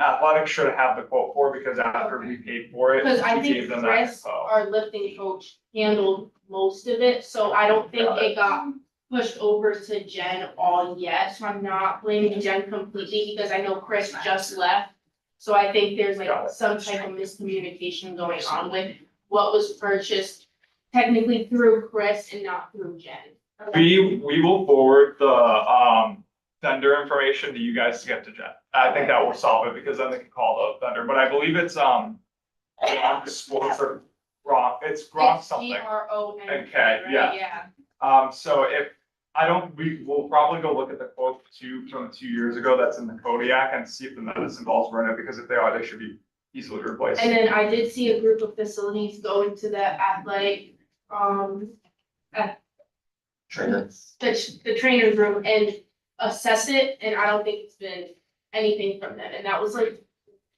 athletics should have the quote for, because after we paid for it, Because I we think gave them that Chris, info. our lifting coach, handled most of it, so I don't think it got pushed over to Jen all yet, so I'm not blaming Jen completely, because I know Chris just left. So I think there's like some type of miscommunication going on with what was purchased technically through Chris and not through Jen. We will forward the vendor information to you guys to get to Jen. I think that will solve it, because then they can call the vendor, but I believe it's Gronk Sports or Gronk, it's Gronk something. Gronk, Okay, right? yeah. So we will probably go look at the quote from 2 years ago that's in the Kodiak and see if the medicine balls were in it, because if they are, they should be easily replaced. And then I did see a group of facilities go into the athletic, the trainer's room and assess it, and I don't think it's been anything from them, and that was like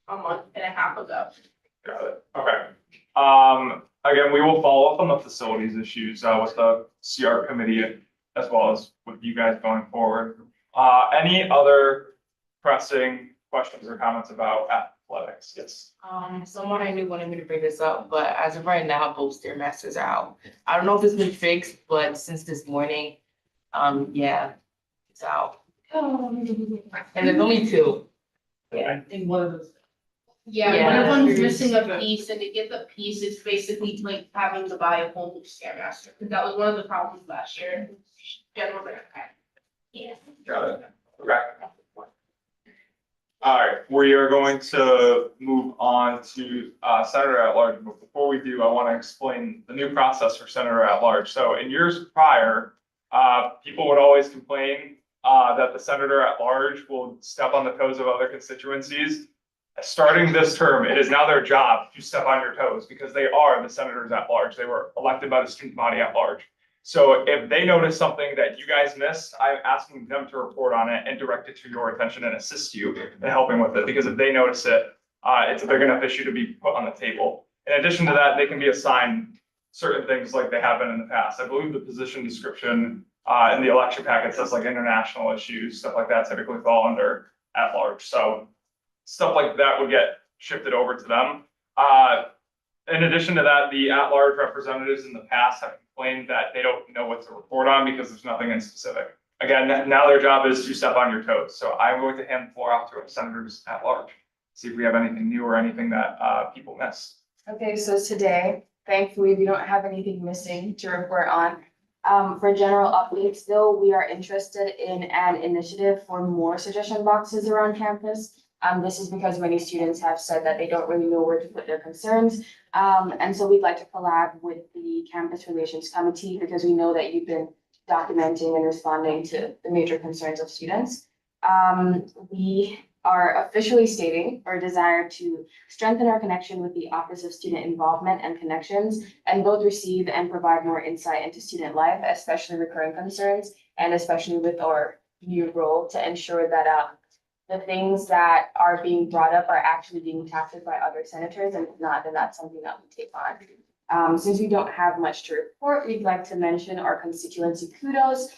a month and a half ago. Got it, okay. Again, we will follow up on the facilities issues with the CR committee as well as with you guys going forward. Any other pressing questions or comments about athletics? Yes. Someone I knew wanted me to bring this up, but as of right now, both Stairmasters are out. I don't know if it's been fixed, but since this morning, yeah, it's out. And there's only 2. Yeah. In one of those. Yeah, one of them's missing a piece, and to get the piece, it's basically like having to buy a whole new Stairmaster, because that was one of the problems last year. Jen was like, okay. Yeah. Got it, okay. All right, we are going to move on to Senator at Large, but before we do, I want to explain the new process for Senator at Large. So in years prior, people would always complain that the Senator at Large will step on the toes of other constituencies. Starting this term, it is now their job to step on your toes, because they are the Senators at Large. They were elected by the student body at large. So if they notice something that you guys missed, I'm asking them to report on it and direct it to your attention and assist you in helping with it, because if they notice it, it's a big enough issue to be put on the table. In addition to that, they can be assigned certain things like they have been in the past. I believe the position description in the election packet says like international issues, stuff like that typically fall under at large. So stuff like that would get shifted over to them. In addition to that, the at-large representatives in the past have complained that they don't know what to report on because there's nothing in specific. Again, now their job is to step on your toes. So I'm going to hand the floor off to our senators at large. See if we have anything new or anything that people miss. Okay, so today, thankfully, we don't have anything missing to report on. For general updates, though, we are interested in an initiative for more suggestion boxes around campus. This is because many students have said that they don't really know where to put their concerns. And so we'd like to collab with the Campus Relations Committee, because we know that you've been documenting and responding to the major concerns of students. We are officially stating our desire to strengthen our connection with the Office of Student Involvement and Connections and both receive and provide more insight into student life, especially recurring concerns, and especially with our new role to ensure that the things that are being brought up are actually being tackled by other senators, and if not, then that's something that we take on. Since we don't have much to report, we'd like to mention our constituency kudos.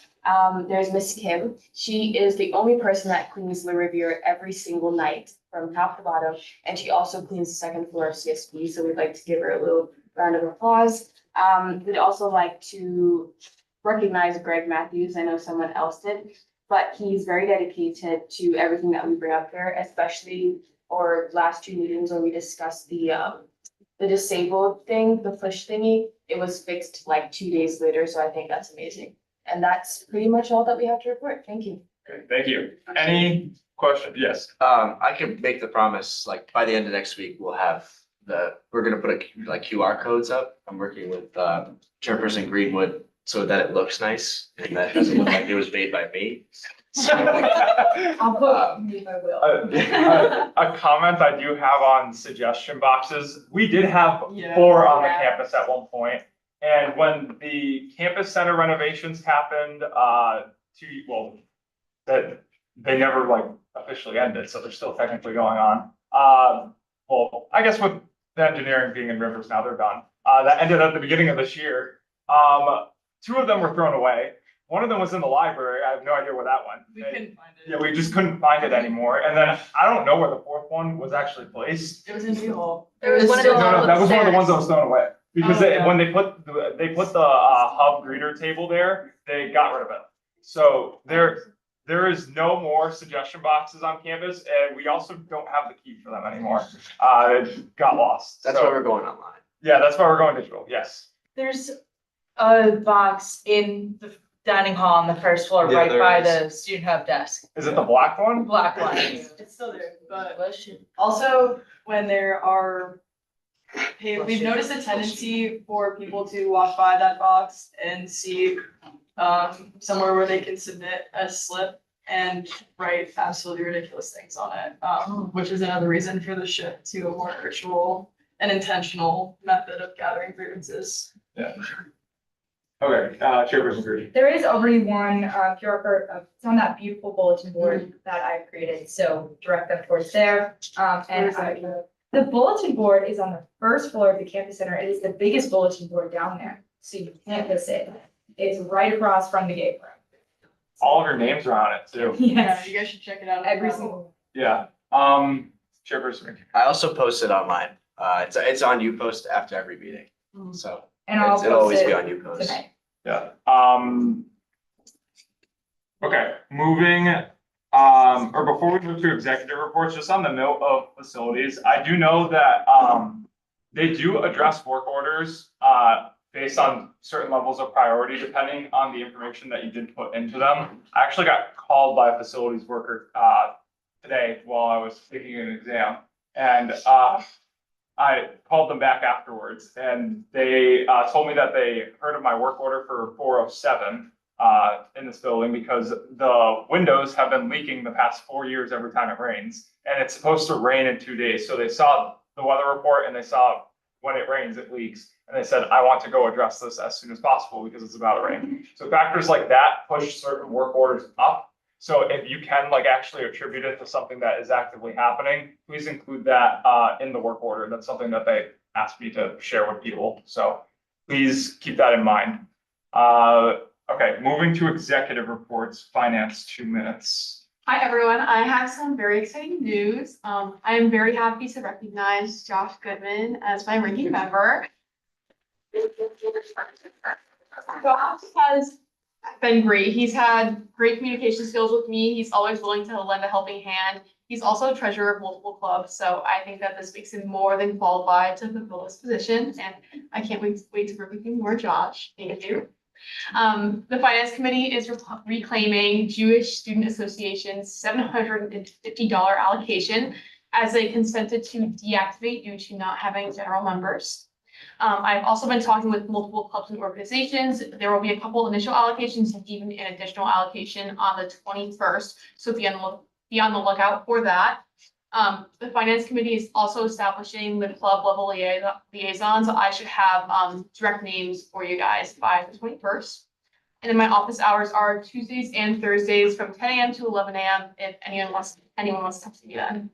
There's Miss Kim. She is the only person that cleans Le Riviere every single night from top to bottom, and she also cleans the second floor of CSB, so we'd like to give her a little round of applause. We'd also like to recognize Greg Matthews. I know someone else did, but he's very dedicated to everything that we bring up here, especially our last two meetings when we discussed the disabled thing, the push thingy. It was fixed like 2 days later, so I think that's amazing. And that's pretty much all that we have to report. Thank you. Okay, thank you. Any questions? Yes. I can make the promise, like by the end of next week, we're gonna put like QR codes up. I'm working with Chairperson Greenwood so that it looks nice and that it doesn't look like it was made by me. So, I'll put me if I will. A comment I do have on suggestion boxes. We did have Yeah. 4 on the campus at one point. And when the campus center renovations happened, that they never like officially ended, so they're still technically going on. Well, I guess with the engineering being in Rivers now, they're done. That ended at the beginning of this year. 2 of them were thrown away. One of them was in the library. I have no idea where that went. We couldn't find it. Yeah, we just couldn't find it anymore. And then I don't know where the 4th one was actually placed. It was in New Hall. There was one of No, those no, that was one of the ones that was upstairs. thrown away. Because Oh, they, yeah. when they put the hub greeter table there, they got rid of it. So there is no more suggestion boxes on campus, and we also don't have the key for them anymore. It got lost. that's So, why we're going online. yeah, that's why we're going digital. Yes. There's a box in the dining hall on the first floor, Yeah, right there by is. the student hub desk. Is it the black one? Black one. It's still there, but also when there are, hey, we've noticed a tendency for people to walk by that box and see somewhere where they can submit a slip and write absolutely ridiculous things on it, which is another reason for the shift to a more virtual and intentional method of gathering grievances. Yeah. Okay, Chairperson Green. There is already one QR code, it's on that beautiful bulletin board that I've created, so direct them towards there. The bulletin board is on the first floor of the campus center. It is the biggest bulletin board down there, so you can't miss it. It's right across from the gate room. All of your names are on it too. Yeah, you guys should check it out. Every single. Yeah. Chairperson Green. I also posted online. It's on YouPost after every meeting, so And I'll it'll always post be it on YouPost. tonight. Yeah. Okay, moving, or before we move to executive reports, just on the note of facilities, I do know that, they do address work orders, based on certain levels of priority, depending on the information that you did put into them. I actually got called by a facilities worker, today while I was taking an exam. And, I called them back afterwards and they told me that they heard of my work order for 407 in this building because the windows have been leaking the past 4 years every time it rains. And it's supposed to rain in 2 days. So they saw the weather report and they saw when it rains, it leaks. And they said, I want to go address this as soon as possible because it's about to rain. So factors like that push certain work orders up. So if you can like actually attribute it to something that is actively happening, please include that in the work order. That's something that they asked me to share with people. So please keep that in mind. Okay, moving to executive reports, finance, 2 minutes. Hi, everyone. I have some very exciting news. I am very happy to recognize Josh Goodman as my ranking member. Josh has been great. He's had great communication skills with me. He's always willing to lend a helping hand. He's also treasurer of multiple clubs, so I think that this makes him more than qualified to fulfill this position, and I can't wait to work with you more, Josh. Thank you. The finance committee is reclaiming Jewish Student Association's $750 allocation as they consented to deactivate due to not having general members. I've also been talking with multiple clubs and organizations. There will be a couple initial allocations and even an additional allocation on the 21st. So at the end of be on the lookout for that. The finance committee is also establishing the club level liaisons. I should have, direct names for you guys by the 21st. And then my office hours are Tuesdays and Thursdays from 10 a.m. to 11 a.m. if anyone wants to talk to me then.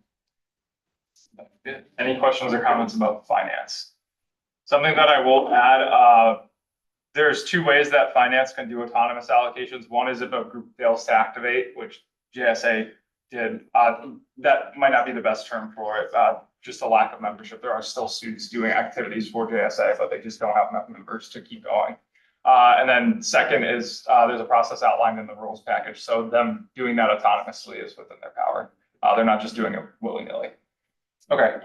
Good. Any questions or comments about finance? Something that I will add, there's two ways that finance can do autonomous allocations. One is if a group fails to activate, which JSA did. That might not be the best term for it, just a lack of membership. There are still students doing activities for JSA, but they just don't have enough members to keep going. And then second is, there's a process outlined in the rules package. So them doing that autonomously is within their power. They're not just doing it willy-nilly. Okay,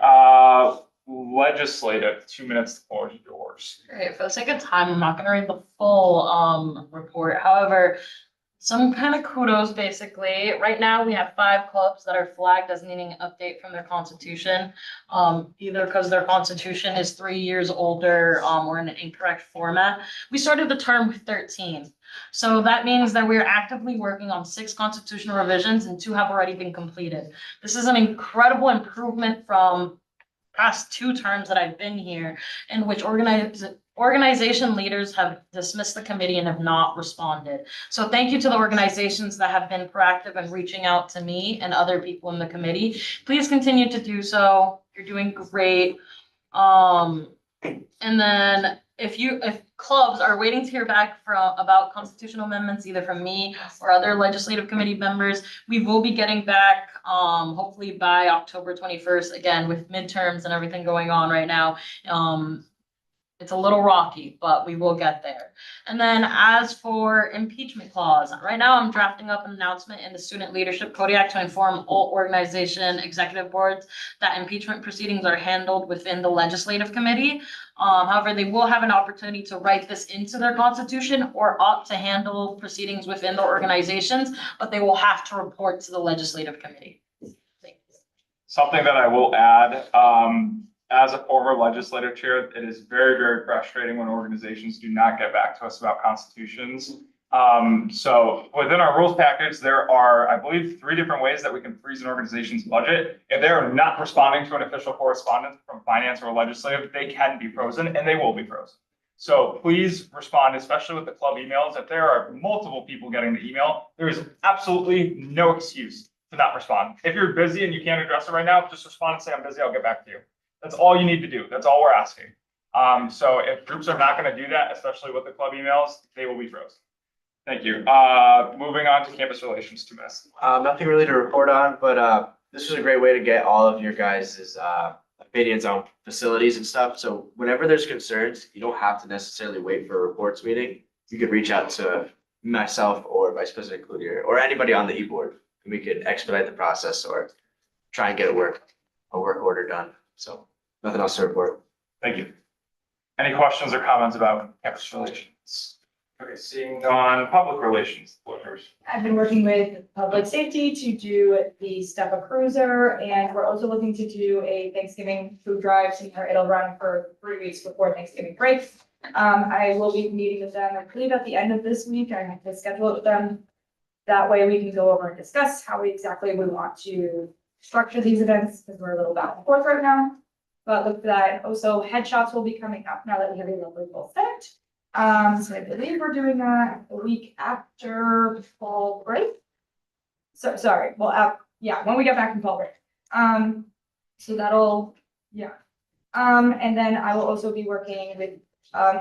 legislative, 2 minutes, the floor is yours. Great, for the sake of time, I'm not gonna read the full report. However, some kind of kudos basically. Right now, we have 5 clubs that are flagged as needing an update from their constitution. Either because their constitution is 3 years older or in an incorrect format. We started the term with 13. So that means that we're actively working on 6 constitutional revisions and 2 have already been completed. This is an incredible improvement from past 2 terms that I've been here, in which organization leaders have dismissed the committee and have not responded. So thank you to the organizations that have been proactive in reaching out to me and other people in the committee. Please continue to do so. You're doing great. And then if clubs are waiting to hear back about constitutional amendments, either from me or other legislative committee members, we will be getting back, hopefully by October 21st, again, with midterms and everything going on right now. It's a little rocky, but we will get there. And then as for impeachment clause, right now I'm drafting up an announcement in the Student Leadership Kodiak to inform all organization executive boards that impeachment proceedings are handled within the legislative committee. However, they will have an opportunity to write this into their constitution or opt to handle proceedings within the organizations, but they will have to report to the legislative committee. Something that I will add, as a former legislative chair, it is very, very frustrating when organizations do not get back to us about constitutions. So within our rules package, there are, I believe, 3 different ways that we can freeze an organization's budget. If they're not responding to an official correspondence from finance or legislative, they can be frozen and they will be frozen. So please respond, especially with the club emails. If there are multiple people getting the email, there is absolutely no excuse to not respond. If you're busy and you can't address it right now, just respond and say, I'm busy, I'll get back to you. That's all you need to do. That's all we're asking. So if groups are not going to do that, especially with the club emails, they will be frozen. Thank you. Moving on to campus relations, 2 minutes. Nothing really to report on, but this was a great way to get all of your guys' opinions on facilities and stuff. So whenever there's concerns, you don't have to necessarily wait for a reports meeting. You could reach out to myself or Vice President Cloutier or anybody on the e-board, and we could expedite the process or try and get a work order done. So nothing else to report. Thank you. Any questions or comments about campus relations? Okay, seeing on public relations, Floors. I've been working with public safety to do the Stepa Cruiser, and we're also looking to do a Thanksgiving food drive. It'll run for 3 weeks before Thanksgiving break. I will be meeting with them, I believe at the end of this week. I have to schedule it with them. That way we can go over and discuss how exactly we want to structure these events, because we're a little back and forth right now. But look for that. Also, headshots will be coming up now that we have a lovely full set. So I believe we're doing that the week after fall break. So sorry, well, yeah, when we get back from fall break. So that'll, yeah. And then I will also be working with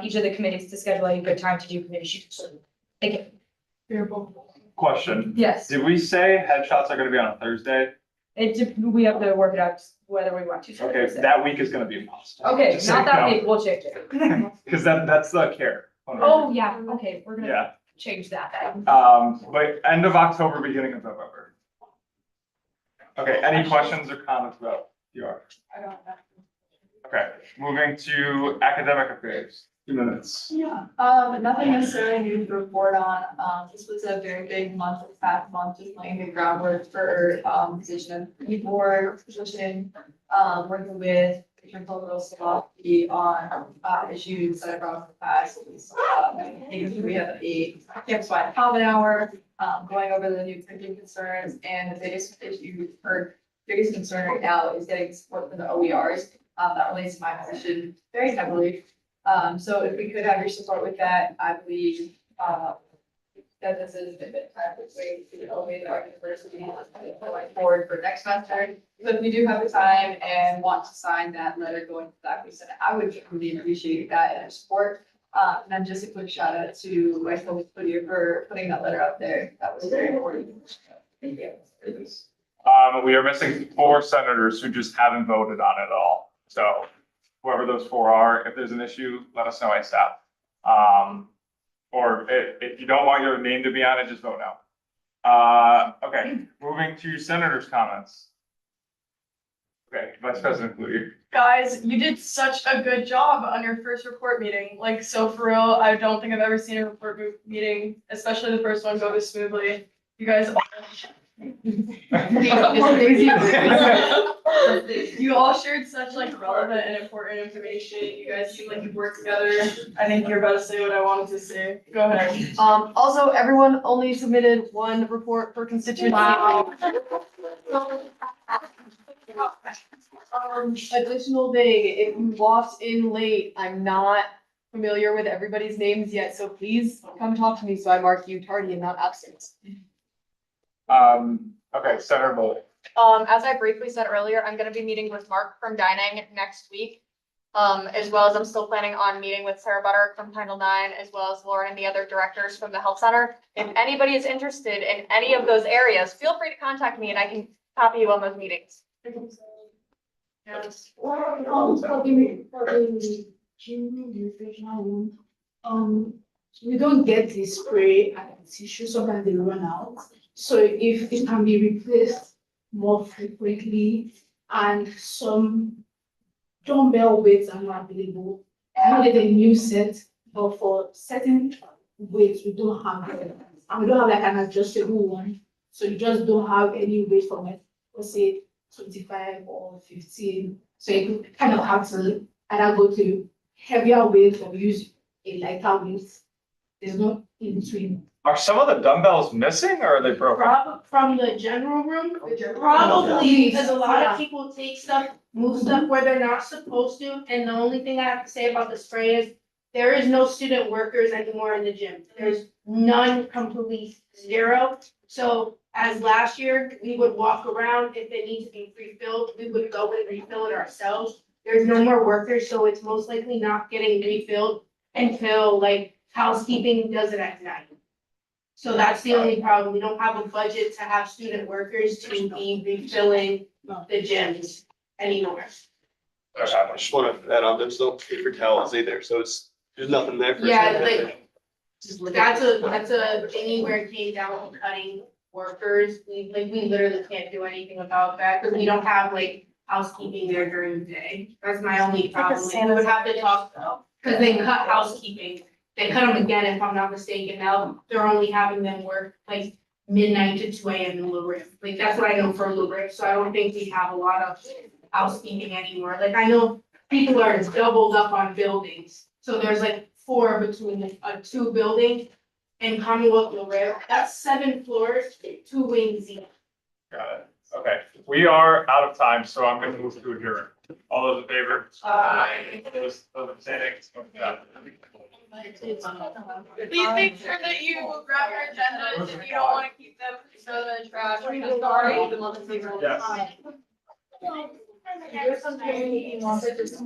each of the committees to schedule a good time to do committee shoots. Thank you. Question. Yes. Did we say headshots are gonna be on a Thursday? We have to work it out whether we want to. Okay, that week is gonna be impossible. Okay, Just not so that you know. week, we'll change it. Cause that's the care. Oh, yeah, okay, we're Yeah. gonna change that then. But end of October, beginning of November. Okay, any questions or comments about PR? I don't know. Okay, moving to academic affairs, 2 minutes. Yeah, nothing necessarily new to report on. This was a very big month, this past month, just laying the groundwork for position of e-board position, working with can focus a lot on issues that are brought up in the past. I think we have a campus-wide common hour, going over the new printing concerns, and the biggest issue or biggest concern right now is getting support from the OERs. That relates to my position very heavily. So if we could have your support with that, I believe, that this is a bit time to wait to elevate our university going forward for next semester. But if we do have the time and want to sign that letter going to the faculty senate, I would really appreciate that and support. And then just a quick shout out to my fellow Lydia for putting that letter out there. That was very important. Thank you. We are missing 4 senators who just haven't voted on it at all. So whoever those 4 are, if there's an issue, let us know ASAP. Or if you don't want your name to be on it, just vote no. Okay, moving to senators' comments. Okay, Vice President Cloutier. Guys, you did such a good job on your first report meeting. Like, so for real, I don't think I've ever seen a report meeting, especially the first one, go this smoothly. You guys all. You all shared such like relevant and important information. You guys seem like you worked together. I think you're about to say what I wanted to say. Go ahead. Also, everyone only submitted 1 report per constituency. Wow. Additional thing, if you walked in late, I'm not familiar with everybody's names yet, so please come talk to me so I mark you tardy and not absent. Okay, Senator Bowley. As I briefly said earlier, I'm gonna be meeting with Mark from Dining next week. As well as I'm still planning on meeting with Sarah Butter from Title IX, as well as Lauren and the other directors from the Health Center. If anybody is interested in any of those areas, feel free to contact me and I can copy you on those meetings. Yes. We don't get the spray and tissue, sometimes they run out. So if it can be replaced more frequently and some dumbbell weights are not available, I need a new set, but for certain weights, we don't have them. And we don't have like an adjustable one. So you just don't have any weight from it, let's say 25 or 15. So you kind of have to either go to heavier weight or use a lighter weight. There's no in between. Are some of the dumbbells missing or are they broken? From the general room, probably, because a lot of people take stuff, move stuff where they're not supposed to. And the only thing I have to say about the spray is there is no student workers anymore in the gym. There's none, completely 0. So as last year, we would walk around, if it needs to be refilled, we would go and refill it ourselves. There's no more workers, so it's most likely not getting refilled until like housekeeping does it at night. So that's the only problem. We don't have a budget to have student workers to be refilling the gyms anymore. I just want to add on, there's no paper towels either, so there's nothing there. Yeah, like, that's a thingy where it came down to cutting workers. We literally can't do anything about that, because we don't have like housekeeping there during the day. That's my only problem. We would have to talk, because they cut housekeeping. They cut them again, if I'm not mistaken. Now they're only having them work like midnight to 2 a.m. in Blue Ridge. Like, that's what I know from Blue Ridge. So I don't think we have a lot of housekeeping anymore. Like, I know people are doubled up on buildings. So there's like 4 between 2 buildings in Commonwealth Blue Ridge. That's 7 floors, 2 wings each. Got it. Okay, we are out of time, so I'm gonna move to adjourn. All those in favor? Aye. Those abstaining? Please make sure that you grab your agendas if you don't want to keep them, throw them in the trash. I'm sorry. Yes. There's some